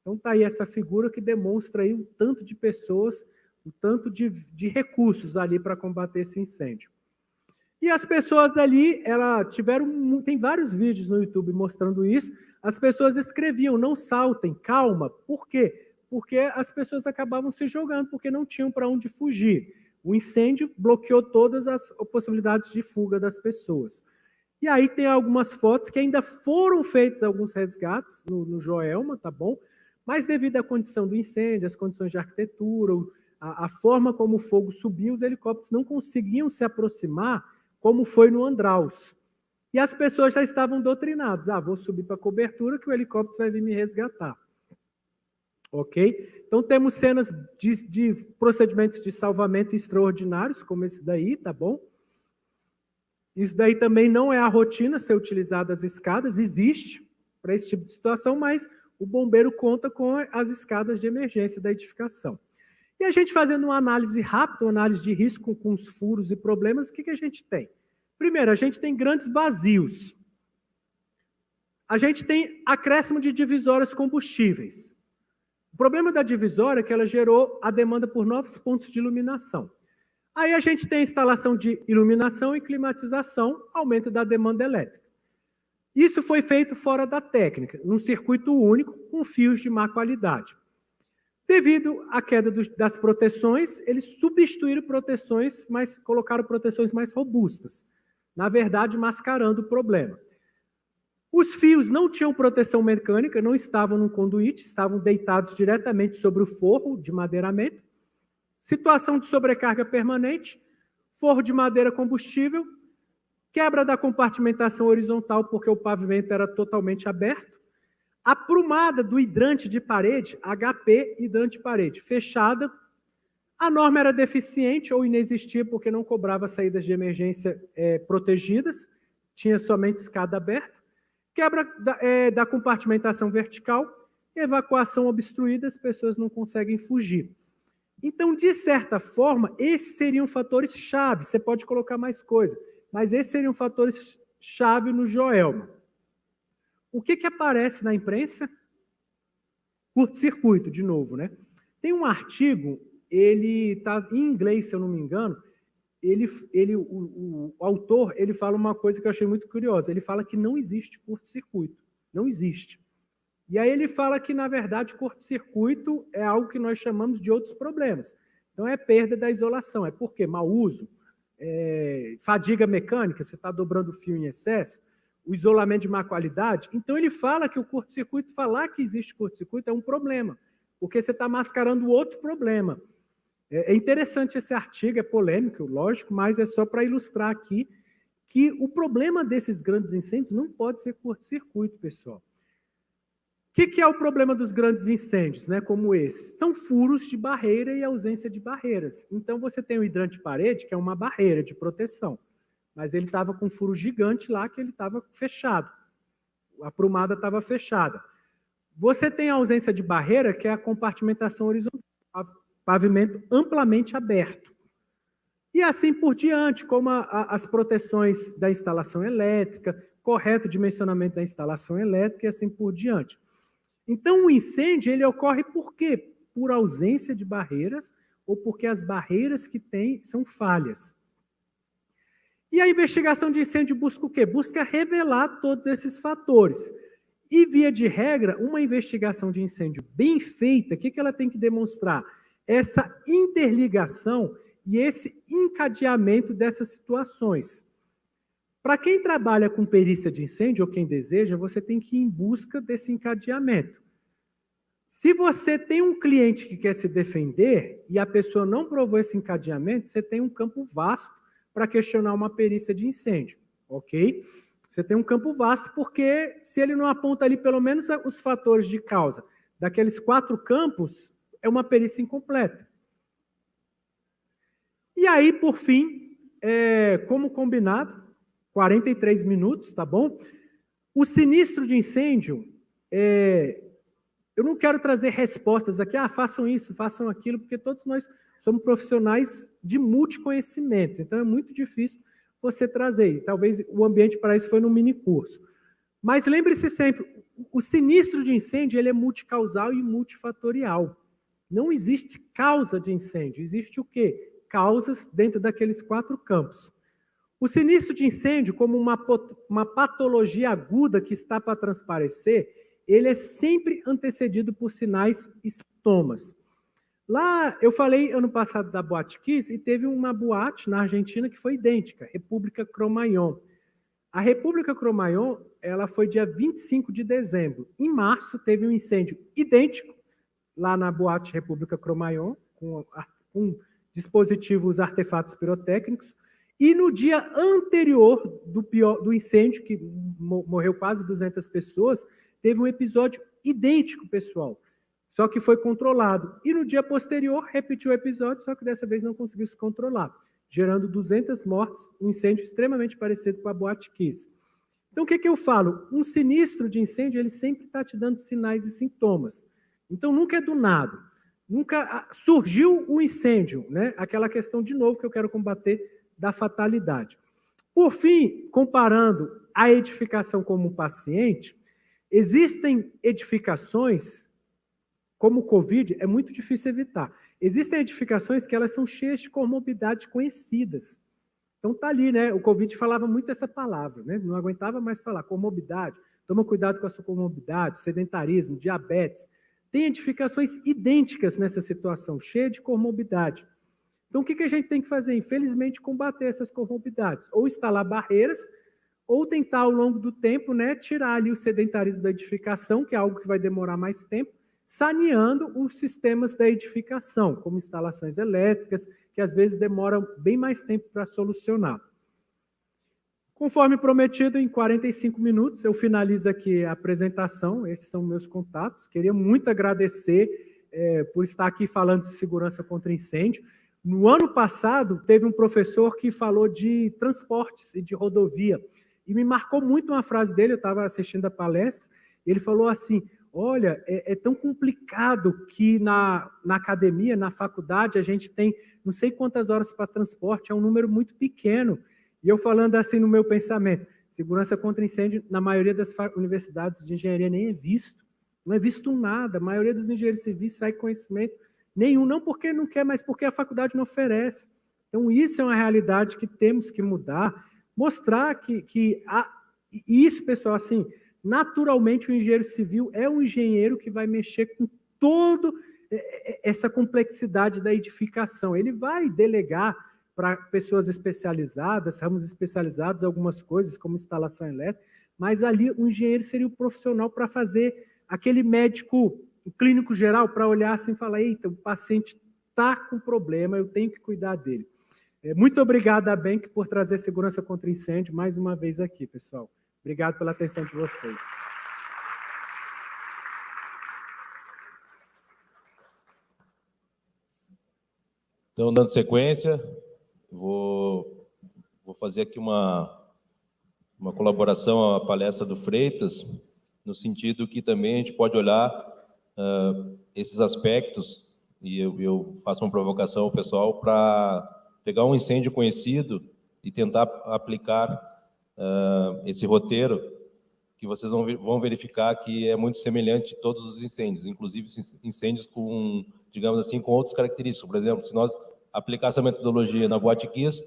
Então, tá aí essa figura que demonstra aí o tanto de pessoas, o tanto de recursos ali para combater esse incêndio. E as pessoas ali, tem vários vídeos no YouTube mostrando isso, as pessoas escreviam, não saltem, calma. Por quê? Porque as pessoas acabavam se jogando, porque não tinham para onde fugir. O incêndio bloqueou todas as possibilidades de fuga das pessoas. E aí tem algumas fotos que ainda foram feitos alguns resgates no Joelma, tá bom? Mas devido à condição do incêndio, as condições de arquitetura, a forma como o fogo subiu, os helicópteros não conseguiam se aproximar, como foi no Andraus. E as pessoas já estavam doutrinadas. Vou subir para a cobertura que o helicóptero vai vir me resgatar. Ok? Então, temos cenas de procedimentos de salvamento extraordinários, como esse daí, tá bom? Isso daí também não é a rotina ser utilizada as escadas, existe para esse tipo de situação, mas o bombeiro conta com as escadas de emergência da edificação. E a gente fazendo uma análise rápida, uma análise de risco com os furos e problemas, o que a gente tem? Primeiro, a gente tem grandes vazios. A gente tem acréscimo de divisórias combustíveis. O problema da divisória é que ela gerou a demanda por novos pontos de iluminação. Aí a gente tem a instalação de iluminação e climatização, aumento da demanda elétrica. Isso foi feito fora da técnica, num circuito único, com fios de má qualidade. Devido à queda das proteções, eles substituíram proteções, mas colocaram proteções mais robustas, na verdade, mascarando o problema. Os fios não tinham proteção mecânica, não estavam no conduíte, estavam deitados diretamente sobre o forro de madeiramento. Situação de sobrecarga permanente, forro de madeira combustível, quebra da compartimentação horizontal, porque o pavimento era totalmente aberto. Aprumada do hidrante de parede, HP hidrante de parede, fechada. A norma era deficiente ou inexistia, porque não cobrava saídas de emergência protegidas, tinha somente escada aberta. Quebra da compartimentação vertical, evacuação obstruída, as pessoas não conseguem fugir. Então, de certa forma, esses seriam fatores-chave, você pode colocar mais coisa, mas esses seriam fatores-chave no Joelma. O que aparece na imprensa? Curto-circuito, de novo, né? Tem um artigo, ele está em inglês, se eu não me engano, o autor ele fala uma coisa que eu achei muito curiosa, ele fala que não existe curto-circuito, não existe. E aí ele fala que, na verdade, curto-circuito é algo que nós chamamos de outros problemas. Então, é perda da isolação. É por quê? Mau uso, fadiga mecânica, você está dobrando o fio em excesso, o isolamento de má qualidade. Então, ele fala que o curto-circuito, falar que existe curto-circuito é um problema, porque você está mascarando outro problema. É interessante esse artigo, é polêmico, lógico, mas é só para ilustrar aqui que o problema desses grandes incêndios não pode ser curto-circuito, pessoal. O que é o problema dos grandes incêndios, né, como esse? São furos de barreira e ausência de barreiras. Então, você tem o hidrante de parede, que é uma barreira de proteção, mas ele estava com um furo gigante lá que ele estava fechado. A aprumada estava fechada. Você tem a ausência de barreira, que é a compartimentação horizontal, pavimento amplamente aberto. E assim por diante, como as proteções da instalação elétrica, correto dimensionamento da instalação elétrica e assim por diante. Então, o incêndio ele ocorre por quê? Por ausência de barreiras ou porque as barreiras que tem são falhas. E a investigação de incêndio busca o quê? Busca revelar todos esses fatores. E, via de regra, uma investigação de incêndio bem feita, o que ela tem que demonstrar? Essa interligação e esse encadeamento dessas situações. Para quem trabalha com perícia de incêndio, ou quem deseja, você tem que ir em busca desse encadeamento. Se você tem um cliente que quer se defender e a pessoa não provou esse encadeamento, você tem um campo vasto para questionar uma perícia de incêndio, ok? Você tem um campo vasto porque se ele não aponta ali pelo menos os fatores de causa daqueles 4 campos, é uma perícia incompleta. E aí, por fim, como combinado, 43 minutos, tá bom? O sinistro de incêndio, eu não quero trazer respostas aqui, façam isso, façam aquilo, porque todos nós somos profissionais de multiconhecimentos, então é muito difícil você trazer. Talvez o ambiente para isso foi num mini curso. Mas lembre-se sempre, o sinistro de incêndio ele é multicausal e multifatorial. Não existe causa de incêndio, existe o quê? Causas dentro daqueles 4 campos. O sinistro de incêndio, como uma patologia aguda que está para transparecer, ele é sempre antecedido por sinais e sintomas. Lá, eu falei ano passado da Boate Kiss e teve uma boate na Argentina que foi idêntica, República Cromañón. A República Cromañón, ela foi dia 25 de dezembro. Em março, teve um incêndio idêntico lá na boate República Cromañón, com dispositivos artefatos pirotécnicos. E no dia anterior do incêndio, que morreu quase 200 pessoas, teve um episódio idêntico, pessoal. Só que foi controlado. E no dia posterior, repetiu o episódio, só que dessa vez não conseguiu se controlar, gerando 200 mortes, um incêndio extremamente parecido com a Boate Kiss. Então, o que eu falo? Um sinistro de incêndio, ele sempre está te dando sinais e sintomas. Então, nunca é do nada. Nunca surgiu o incêndio, né? Aquela questão, de novo, que eu quero combater, da fatalidade. Por fim, comparando a edificação como paciente, existem edificações, como o Covid, é muito difícil evitar. Existem edificações que elas são cheias de comorbidades conhecidas. Então está ali, né? O Covid falava muito essa palavra, né? Não aguentava mais falar, comorbidade. Toma cuidado com a sua comorbidade, sedentarismo, diabetes. Tem edificações idênticas nessa situação, cheia de comorbidade. Então, o que a gente tem que fazer? Infelizmente, combater essas comorbidades. Ou instalar barreiras, ou tentar, ao longo do tempo, né, tirar ali o sedentarismo da edificação, que é algo que vai demorar mais tempo, saneando os sistemas da edificação, como instalações elétricas, que às vezes demoram bem mais tempo para solucionar. Conforme prometido, em 45 minutos, eu finalizo aqui a apresentação, esses são meus contatos. Queria muito agradecer por estar aqui falando de segurança contra incêndio. No ano passado, teve um professor que falou de transportes e de rodovia, e me marcou muito uma frase dele, eu estava assistindo a palestra, e ele falou assim, olha, é tão complicado que na academia, na faculdade, a gente tem não sei quantas horas para transporte, é um número muito pequeno. E eu falando assim no meu pensamento, segurança contra incêndio, na maioria das universidades de engenharia nem é visto. Não é visto nada, a maioria dos engenheiros civis sai com conhecimento nenhum, não porque não quer, mas porque a faculdade não oferece. Então, isso é uma realidade que temos que mudar, mostrar que isso, pessoal, assim, naturalmente o engenheiro civil é um engenheiro que vai mexer com toda essa complexidade da edificação. Ele vai delegar para pessoas especializadas, ramos especializados, algumas coisas, como instalação elétrica, mas ali o engenheiro seria o profissional para fazer aquele médico clínico geral, para olhar assim e falar, eita, o paciente está com problema, eu tenho que cuidar dele. Muito obrigado, ABENC, por trazer segurança contra incêndio mais uma vez aqui, pessoal. Obrigado pela atenção de vocês. Então, dando sequência, vou fazer aqui uma colaboração à palestra do Freitas, no sentido que também a gente pode olhar esses aspectos, e eu faço uma provocação ao pessoal para pegar um incêndio conhecido e tentar aplicar esse roteiro, que vocês vão verificar que é muito semelhante a todos os incêndios, inclusive incêndios com, digamos assim, com outras características. Por exemplo, se nós aplicar essa metodologia na Boate Kiss,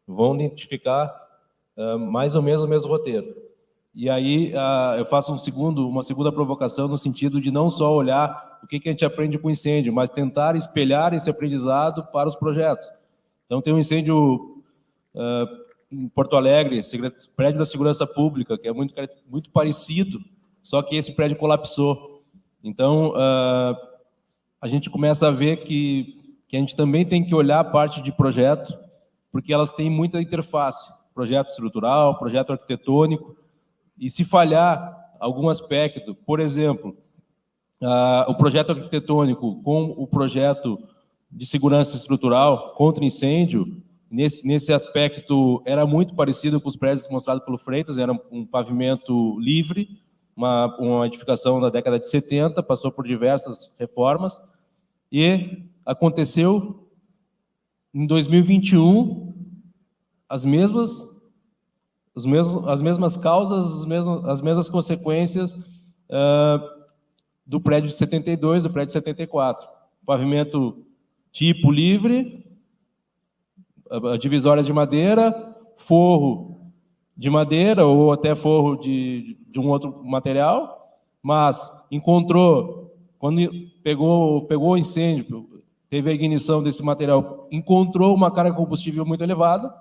vão identificar mais ou menos o mesmo roteiro. E aí eu faço uma segunda provocação no sentido de não só olhar o que a gente aprende com incêndio, mas tentar espelhar esse aprendizado para os projetos. Então, tem um incêndio em Porto Alegre, prédio da Segurança Pública, que é muito parecido, só que esse prédio colapsou. Então, a gente começa a ver que a gente também tem que olhar a parte de projeto, porque elas têm muita interface, projeto estrutural, projeto arquitetônico, e se falhar algum aspecto, por exemplo, o projeto arquitetônico com o projeto de segurança estrutural contra incêndio, nesse aspecto era muito parecido com os prédios mostrados pelo Freitas, era um pavimento livre, uma edificação da década de 70, passou por diversas reformas, e aconteceu em 2021 as mesmas causas, as mesmas consequências do prédio de 72, do prédio de 74. Pavimento tipo livre, divisórias de madeira, forro de madeira ou até forro de um outro material, mas quando pegou o incêndio, teve a ignição desse material, encontrou uma carga de combustível muito elevada,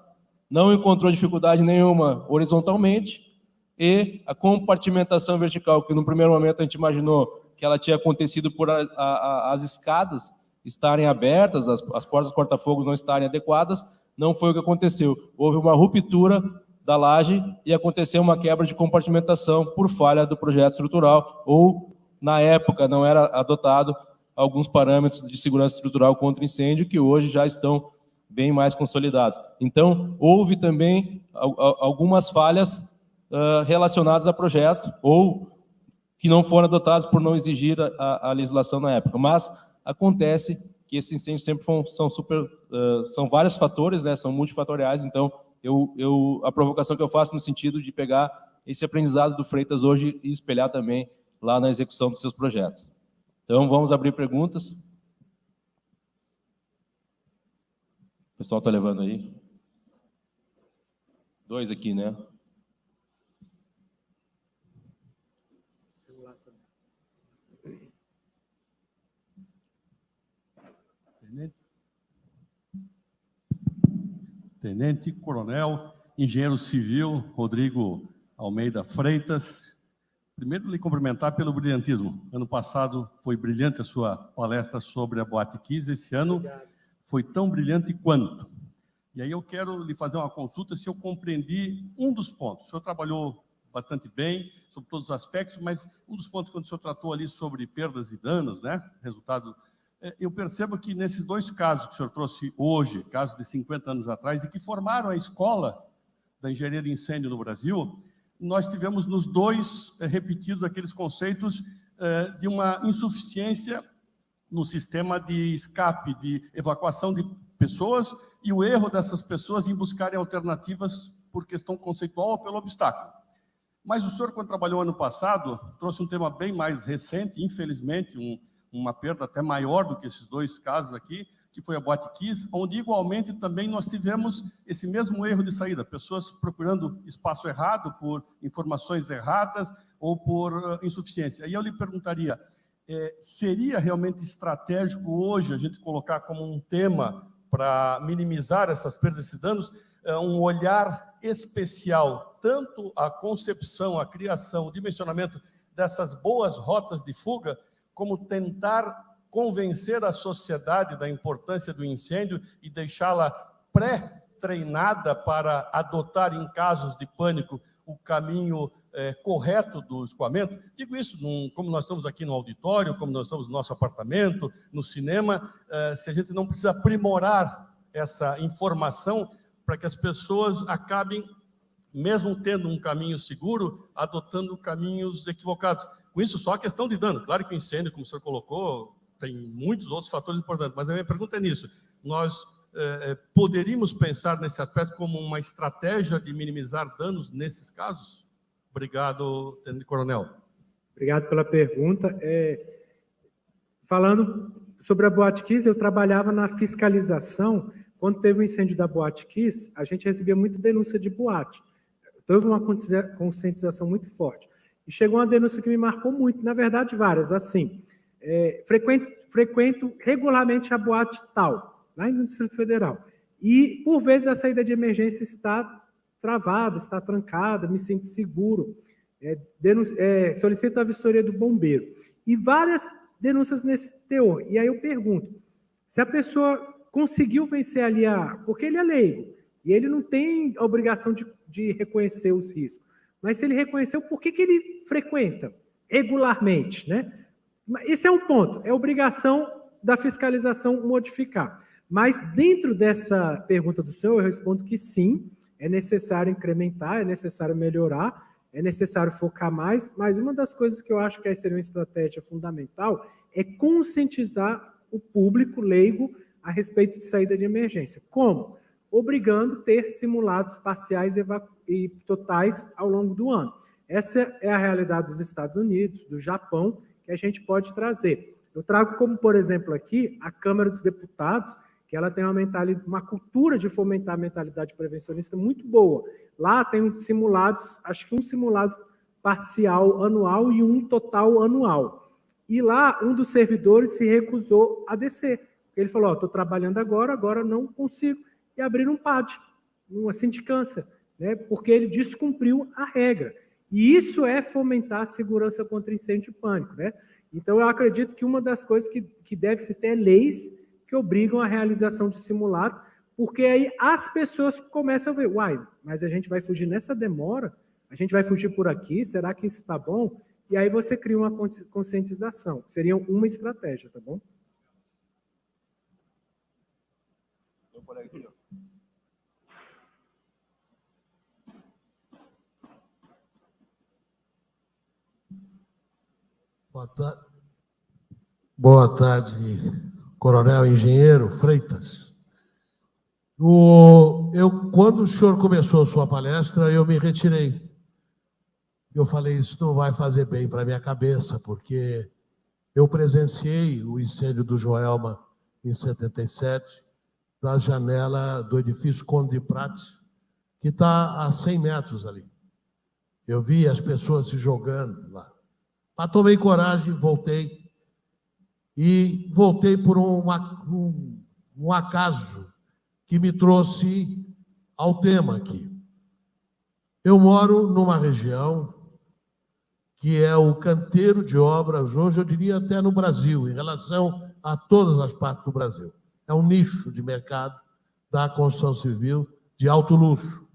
não encontrou dificuldade nenhuma horizontalmente, e a compartimentação vertical, que no primeiro momento a gente imaginou que ela tinha acontecido por as escadas estarem abertas, as portas do corta-fogo não estarem adequadas, não foi o que aconteceu. Houve uma ruptura da laje e aconteceu uma quebra de compartimentação por falha do projeto estrutural, ou, na época, não era adotado alguns parâmetros de segurança estrutural contra incêndio, que hoje já estão bem mais consolidados. Então, houve também algumas falhas relacionadas a projeto, ou que não foram adotadas por não exigir a legislação na época. Mas acontece que esses incêndios sempre são vários fatores, né, são multifatoriais, então a provocação que eu faço no sentido de pegar esse aprendizado do Freitas hoje e espelhar também lá na execução dos seus projetos. Então, vamos abrir perguntas. O pessoal está levando aí? 2 aqui, né? Tenente Coronel, Engenheiro Civil, Rodrigo Almeida Freitas. Primeiro, lhe cumprimentar pelo brilhantismo. Ano passado foi brilhante a sua palestra sobre a Boate Kiss, esse ano foi tão brilhante quanto. E aí eu quero lhe fazer uma consulta se eu compreendi um dos pontos. O senhor trabalhou bastante bem sobre todos os aspectos, mas um dos pontos quando o senhor tratou ali sobre perdas e danos, né, resultados, eu percebo que nesses 2 casos que o senhor trouxe hoje, casos de 50 anos atrás, e que formaram a escola da engenharia de incêndio no Brasil, nós tivemos nos 2 repetidos aqueles conceitos de uma insuficiência no sistema de escape, de evacuação de pessoas, e o erro dessas pessoas em buscarem alternativas por questão conceitual ou pelo obstáculo. Mas o senhor, quando trabalhou ano passado, trouxe um tema bem mais recente, infelizmente, uma perda até maior do que esses 2 casos aqui, que foi a Boate Kiss, onde igualmente também nós tivemos esse mesmo erro de saída, pessoas procurando espaço errado por informações erradas ou por insuficiência. Aí eu lhe perguntaria, seria realmente estratégico hoje a gente colocar como um tema para minimizar essas perdas e esses danos, um olhar especial, tanto a concepção, a criação, o dimensionamento dessas boas rotas de fuga, como tentar convencer a sociedade da importância do incêndio e deixá-la pré-treinada para adotar em casos de pânico o caminho correto do escoamento. Digo isso, como nós estamos aqui no auditório, como nós estamos no nosso apartamento, no cinema, se a gente não precisa aprimorar essa informação para que as pessoas acabem, mesmo tendo um caminho seguro, adotando caminhos equivocados. Com isso, só a questão de dano. Claro que o incêndio, como o senhor colocou, tem muitos outros fatores importantes, mas a minha pergunta é nisso. Nós poderíamos pensar nesse aspecto como uma estratégia de minimizar danos nesses casos? Obrigado, Tenente Coronel. Obrigado pela pergunta. Falando sobre a Boate Kiss, eu trabalhava na fiscalização. Quando teve o incêndio da Boate Kiss, a gente recebia muita denúncia de boate. Então, houve uma conscientização muito forte. E chegou uma denúncia que me marcou muito, na verdade, várias. Assim, frequento regularmente a boate tal, lá no Distrito Federal. E, por vezes, a saída de emergência está travada, está trancada, me sinto seguro. Solicito a vistoria do bombeiro. E várias denúncias nesse teor. E aí eu pergunto, se a pessoa conseguiu vencer ali porque ele é leigo, e ele não tem a obrigação de reconhecer os riscos, mas se ele reconheceu, por que ele frequenta regularmente, né? Esse é um ponto, é obrigação da fiscalização modificar. Mas dentro dessa pergunta do senhor, eu respondo que sim, é necessário incrementar, é necessário melhorar, é necessário focar mais, mas uma das coisas que eu acho que seria uma estratégia fundamental é conscientizar o público leigo a respeito de saída de emergência. Como? Obrigando a ter simulados parciais e totais ao longo do ano. Essa é a realidade dos Estados Unidos, do Japão, que a gente pode trazer. Eu trago como, por exemplo, aqui, a Câmara dos Deputados, que ela tem uma cultura de fomentar a mentalidade prevencionista muito boa. Lá tem simulados, acho que um simulado parcial anual e um total anual. E lá, um dos servidores se recusou a descer. Ele falou, estou trabalhando agora não consigo. E abrir um PAD, uma sindicância, né? Porque ele descumpriu a regra. E isso é fomentar a segurança contra incêndio e pânico, né? Então, eu acredito que uma das coisas que deve-se ter é leis que obrigam a realização de simulados, porque aí as pessoas começam a ver, mas a gente vai fugir nessa demora? A gente vai fugir por aqui? Será que isso está bom? E aí você cria uma conscientização. Seria uma estratégia, tá bom? Boa tarde, Coronel Engenheiro Freitas. Quando o senhor começou a sua palestra, eu me retirei. Eu falei, isso não vai fazer bem para a minha cabeça, porque eu presenciei o incêndio do Joelma em 77, da janela do edifício Conde de Prates, que está a 100 metros ali. Eu vi as pessoas se jogando lá. Mas tomei coragem, voltei. E voltei por um acaso que me trouxe ao tema aqui. Eu moro numa região que é o canteiro de obras, hoje eu diria até no Brasil, em relação a todas as partes do Brasil. É um nicho de mercado da construção civil de alto luxo,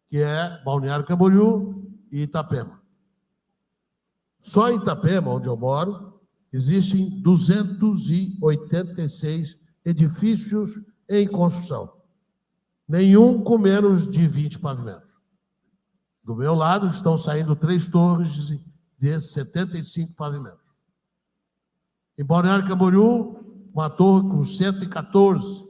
que é Balneário Camboriú e Itapema. Só em Itapema, onde eu moro, existem 286 edifícios em construção. Nenhum com menos de 20 pavimentos. Do meu lado estão saindo 3 torres de 75 pavimentos. Em Balneário Camboriú, uma torre com 114.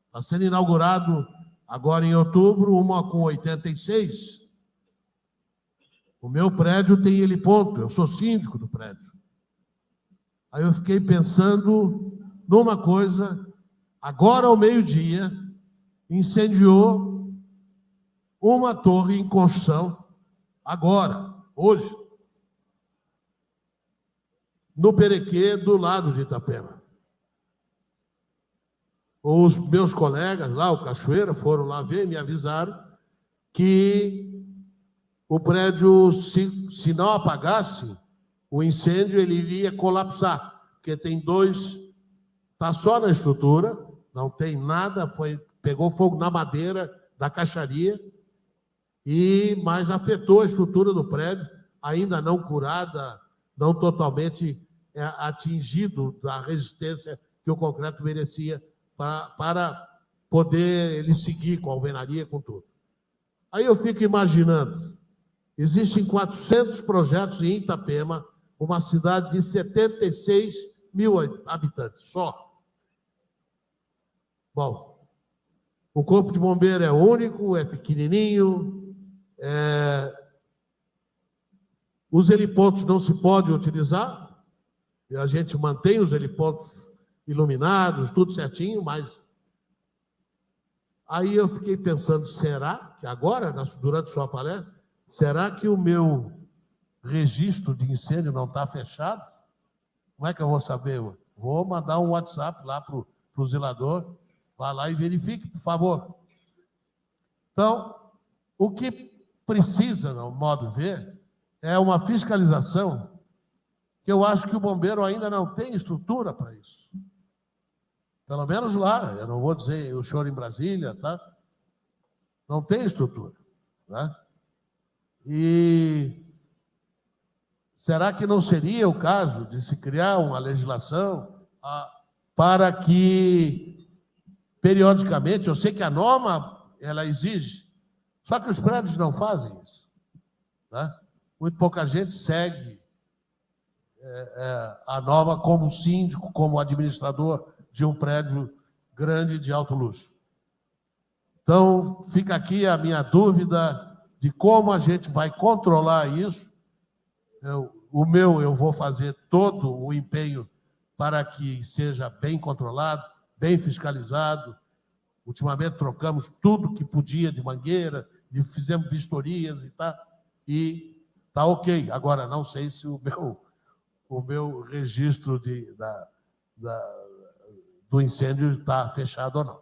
Está sendo inaugurado agora em outubro, uma com 86. O meu prédio tem heliponto, eu sou síndico do prédio. Aí eu fiquei pensando numa coisa, agora ao meio-dia, incendiou uma torre em construção, agora, hoje, no Perequê, do lado de Itapema. Os meus colegas lá, o Cachoeira, foram lá ver e me avisaram que o prédio, se não apagasse o incêndio, ele iria colapsar, porque tem 2, está só na estrutura, não tem nada, pegou fogo na madeira da caixaria, mas afetou a estrutura do prédio, ainda não curada, não totalmente atingido da resistência que o concreto merecia para poder ele seguir com a alvenaria, com tudo. Aí eu fico imaginando, existem 400 projetos em Itapema, uma cidade de 76 mil habitantes, só. Bom, O corpo de bombeiro é único, é pequenininho, os helipontos não se pode utilizar, e a gente mantém os helipontos iluminados, tudo certinho, mas aí eu fiquei pensando, será que agora, durante sua palestra, será que o meu registro de incêndio não está fechado? Como é que eu vou saber? Vou mandar um WhatsApp lá para o zelador, vá lá e verifique, por favor. Então, o que precisa, no modo de ver, é uma fiscalização, que eu acho que o bombeiro ainda não tem estrutura para isso. Pelo menos lá, eu não vou dizer o senhor em Brasília, tá? Não tem estrutura, né? E será que não seria o caso de se criar uma legislação para que, periodicamente, eu sei que a norma, ela exige, só que os prédios não fazem isso, né? Muito pouca gente segue a norma como síndico, como administrador de um prédio grande de alto luxo. Então, fica aqui a minha dúvida de como a gente vai controlar isso. Eu vou fazer todo o empenho para que seja bem controlado, bem fiscalizado. Ultimamente trocamos tudo que podia de mangueira, fizemos vistorias e está ok. Agora, não sei se o meu registro do incêndio está fechado ou não,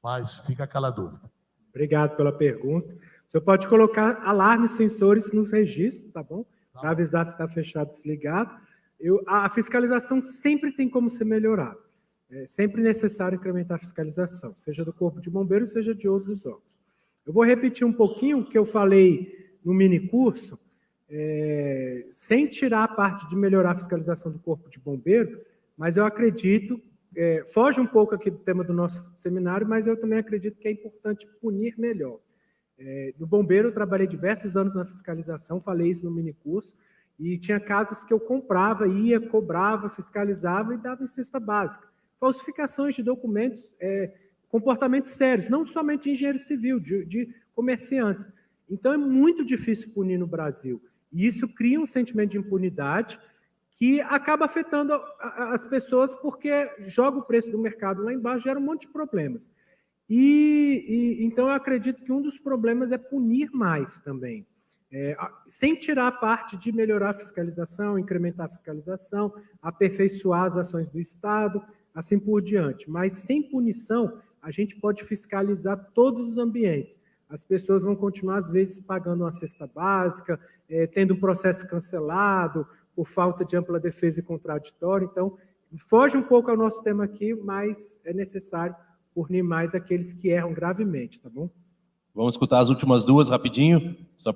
mas fica aquela dúvida. Obrigado pela pergunta. O senhor pode colocar alarmes, sensores nos registros, tá bom? Para avisar se está fechado, desligado. A fiscalização sempre tem como ser melhorada. É sempre necessário incrementar a fiscalização, seja do Corpo de Bombeiros, seja de outros órgãos. Eu vou repetir um pouquinho o que eu falei no minicurso, sem tirar a parte de melhorar a fiscalização do Corpo de Bombeiro, mas eu acredito, foge um pouco aqui do tema do nosso seminário, mas eu também acredito que é importante punir melhor. No bombeiro, eu trabalhei diversos anos na fiscalização, falei isso no minicurso, e tinha casos que eu comprava, ia, cobrava, fiscalizava e dava em cesta básica. Falsificações de documentos, comportamentos sérios, não somente de engenheiro civil, de comerciantes. Então, é muito difícil punir no Brasil. E isso cria um sentimento de impunidade que acaba afetando as pessoas porque joga o preço do mercado lá embaixo, gera um monte de problemas. Então, eu acredito que um dos problemas é punir mais também. Sem tirar a parte de melhorar a fiscalização, incrementar a fiscalização, aperfeiçoar as ações do Estado, assim por diante. Mas sem punição, a gente pode fiscalizar todos os ambientes. As pessoas vão continuar, às vezes, pagando uma cesta básica, tendo um processo cancelado, por falta de ampla defesa e contraditório. Então, foge um pouco ao nosso tema aqui, mas é necessário punir mais aqueles que erram gravemente, tá bom? Vamos escutar as últimas duas rapidinho, só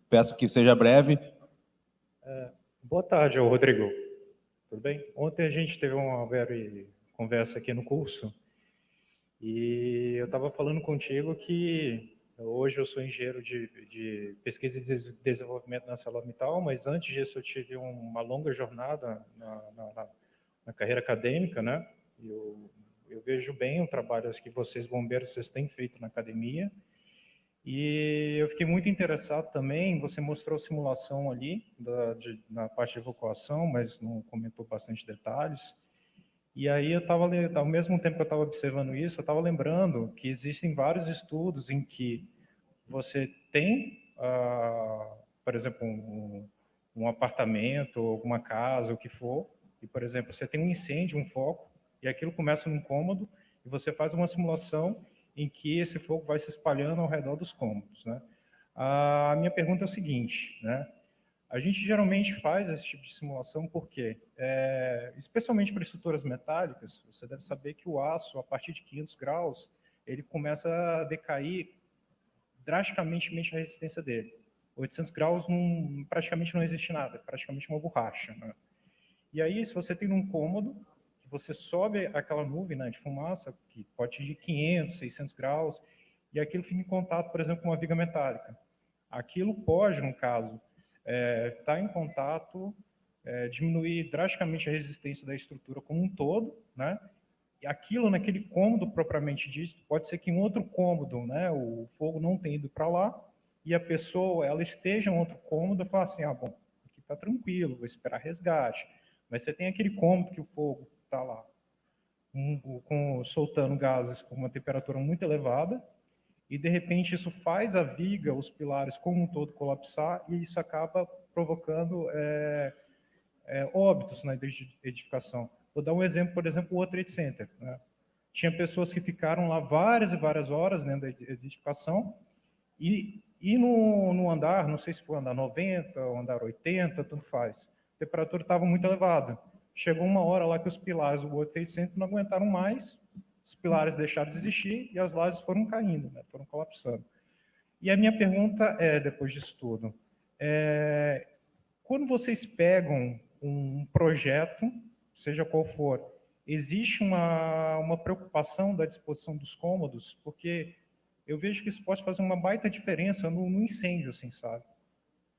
peço que seja breve. Boa tarde, Rodrigo. Tudo bem? Ontem a gente teve uma breve conversa aqui no curso e eu estava falando contigo que hoje eu sou engenheiro de pesquisa e desenvolvimento na ArcelorMittal, mas antes disso eu tive uma longa jornada na carreira acadêmica, né? Eu vejo bem o trabalho que vocês, bombeiros, têm feito na academia. E eu fiquei muito interessado também, você mostrou simulação ali, na parte de evacuação, mas não comentou bastante detalhes. E aí eu estava, ao mesmo tempo que eu estava observando isso, eu estava lembrando que existem vários estudos em que você tem, por exemplo, um apartamento, alguma casa, o que for, e, por exemplo, você tem um incêndio, um foco, e aquilo começa num cômodo, e você faz uma simulação em que esse fogo vai se espalhando ao redor dos cômodos, né? A minha pergunta é o seguinte, né? A gente geralmente faz esse tipo de simulação porque, especialmente para estruturas metálicas, você deve saber que o aço, a partir de 500 graus, ele começa a decair drasticamente a resistência dele. 800 graus praticamente não existe nada, é praticamente uma borracha, né? E aí, se você tem um cômodo, que você sobe aquela nuvem, né, de fumaça, que pode atingir 500, 600 graus, e aquilo fica em contato, por exemplo, com uma viga metálica. Aquilo pode, no caso, estar em contato, diminuir drasticamente a resistência da estrutura como um todo, né? aquilo naquele cômodo propriamente dito, pode ser que em outro cômodo, né, o fogo não tenha ido para lá, e a pessoa ela esteja em outro cômodo e fala assim, bom, aqui está tranquilo, vou esperar resgate. Mas você tem aquele cômodo que o fogo está lá, soltando gases com uma temperatura muito elevada, e de repente isso faz a viga, os pilares como um todo colapsar, e isso acaba provocando óbitos na edificação. Vou dar um exemplo, por exemplo, o World Trade Center, né? Tinha pessoas que ficaram lá várias e várias horas dentro da edificação, e no andar, não sei se foi o andar 90 ou andar 80, tanto faz, a temperatura estava muito elevada. Chegou uma hora lá que os pilares do World Trade Center não aguentaram mais, os pilares deixaram de existir e as lajes foram caindo, né? Foram colapsando. E a minha pergunta é, depois disso tudo, quando vocês pegam um projeto, seja qual for, existe uma preocupação da disposição dos cômodos? Porque eu vejo que isso pode fazer uma baita diferença no incêndio, assim, sabe?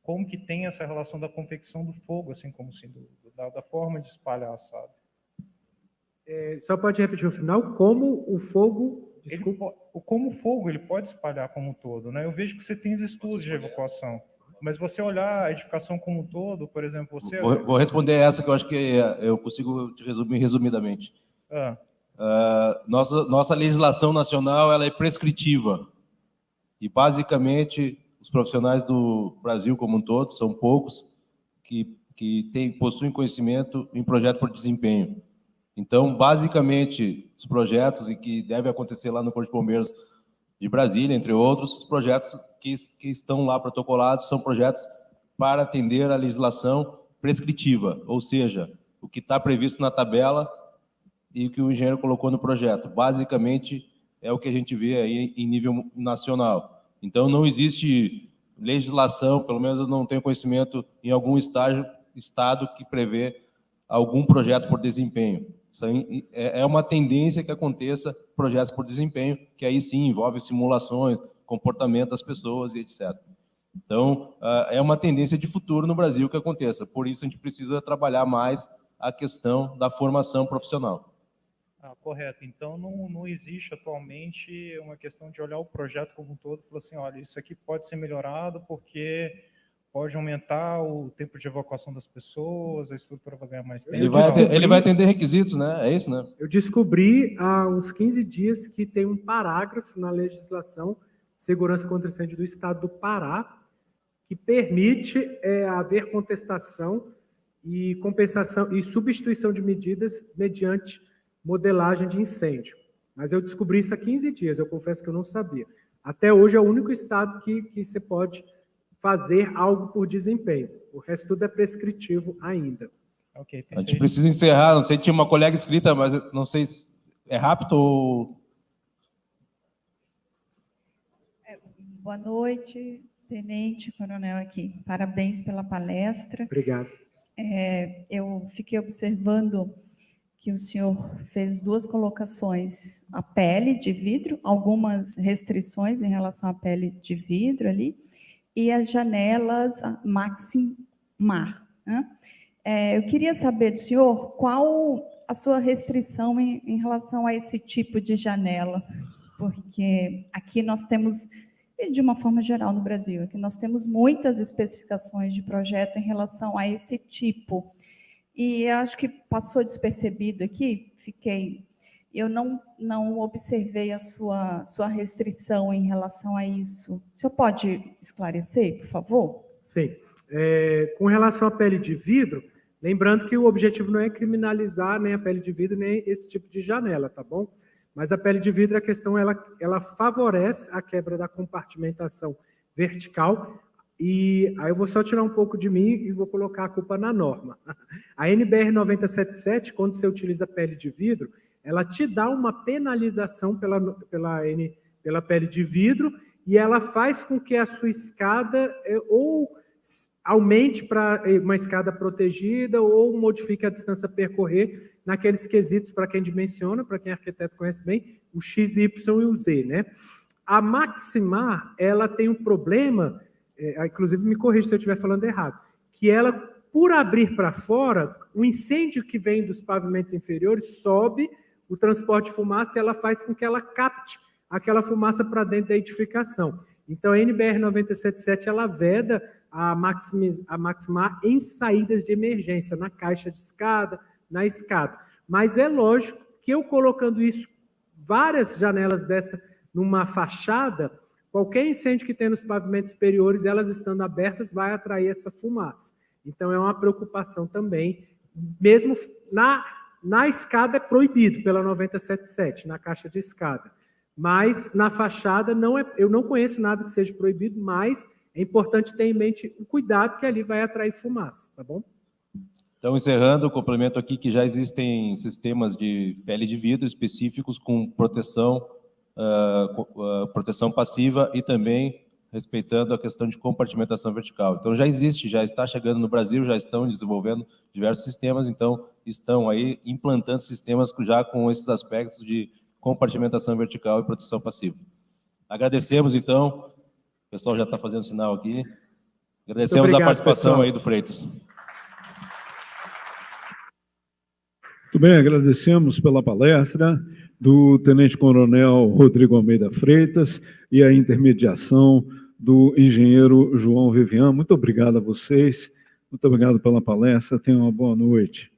Como que tem essa relação da convecção do fogo, assim, como assim, da forma de espalhar, sabe? Só pode repetir o final, como o fogo... Como o fogo ele pode espalhar como um todo, né? Eu vejo que você tem os estudos de evacuação, mas você olhar a edificação como um todo, por exemplo, você... Vou responder essa que eu acho que eu consigo te resumir resumidamente. Nossa legislação nacional ela é prescritiva e basicamente os profissionais do Brasil como um todo são poucos que possuem conhecimento em projeto por desempenho. Então, basicamente, os projetos e que devem acontecer lá no Corpo de Bombeiros de Brasília, entre outros, os projetos que estão lá protocolados são projetos para atender a legislação prescritiva, ou seja, o que está previsto na tabela e o que o engenheiro colocou no projeto. Basicamente, é o que a gente vê aí em nível nacional. Então, não existe legislação, pelo menos eu não tenho conhecimento em algum estado que prevê algum projeto por desempenho. Isso aí é uma tendência que aconteça projetos por desempenho, que aí sim envolve simulações, comportamento das pessoas e etc. Então, é uma tendência de futuro no Brasil que aconteça. Por isso, a gente precisa trabalhar mais a questão da formação profissional. Correto. Então, não existe atualmente uma questão de olhar o projeto como um todo e falar assim, olha, isso aqui pode ser melhorado porque pode aumentar o tempo de evacuação das pessoas, a estrutura vai ganhar mais tempo. Ele vai atender requisitos, né? É isso, né? Eu descobri há uns 15 dias que tem um parágrafo na legislação de segurança contra incêndio do Estado do Pará que permite haver contestação e compensação e substituição de medidas mediante modelagem de incêndio. Mas eu descobri isso há 15 dias, eu confesso que eu não sabia. Até hoje é o único estado que você pode fazer algo por desempenho. O resto tudo é prescritivo ainda. Okay, a gente precisa encerrar, não sei, tinha uma colega escrita, mas não sei se é rápido ou... Boa noite, Tenente Coronel aqui. Parabéns pela palestra. Obrigado. Eu fiquei observando que o senhor fez duas colocações, a pele de vidro, algumas restrições em relação à pele de vidro ali, e as janelas Maximar, né? Eu queria saber do senhor qual a sua restrição em relação a esse tipo de janela, porque aqui nós temos, de uma forma geral no Brasil, aqui nós temos muitas especificações de projeto em relação a esse tipo. E eu acho que passou despercebido aqui, eu não observei a sua restrição em relação a isso. O senhor pode esclarecer, por favor? Sim. Com relação à pele de vidro, lembrando que o objetivo não é criminalizar nem a pele de vidro, nem esse tipo de janela, tá bom? Mas a pele de vidro, a questão, ela favorece a quebra da compartimentação vertical. E aí eu vou só tirar um pouco de mim e vou colocar a culpa na norma. A NBR 9077, quando você utiliza pele de vidro, ela te dá uma penalização pela pele de vidro e ela faz com que a sua escada ou aumente para uma escada protegida ou modifique a distância a percorrer naqueles quesitos, para quem dimensiona, para quem é arquiteto conhece bem, o X, Y e o Z, né? A Maximar, ela tem um problema... inclusive me corrija se eu estiver falando errado, que ela, por abrir para fora, o incêndio que vem dos pavimentos inferiores sobe, o transporte de fumaça, ela faz com que ela capte aquela fumaça para dentro da edificação. Então, a NBR 977, ela veda a maximar em saídas de emergência, na caixa de escada, na escada. Mas é lógico que eu colocando isso, várias janelas dessa numa fachada, qualquer incêndio que tem nos pavimentos superiores, elas estando abertas, vai atrair essa fumaça. Então, é uma preocupação também. Mesmo na escada é proibido pela 977, na caixa de escada. Mas na fachada, eu não conheço nada que seja proibido, mas é importante ter em mente o cuidado que ali vai atrair fumaça, tá bom? Então, encerrando, complemento aqui que já existem sistemas de pele de vidro específicos com proteção passiva e também respeitando a questão de compartimentação vertical. Então, já existe, já está chegando no Brasil, já estão desenvolvendo diversos sistemas, então estão aí implantando sistemas já com esses aspectos de compartimentação vertical e proteção passiva. Agradecemos, então, o pessoal já está fazendo sinal aqui, agradecemos a participação, pessoal, aí do Freitas. Muito bem, agradecemos pela palestra do Tenente Coronel Rodrigo Almeida Freitas e a intermediação do engenheiro João Vivian. Muito obrigado a vocês, muito obrigado pela palestra, tenham uma boa noite.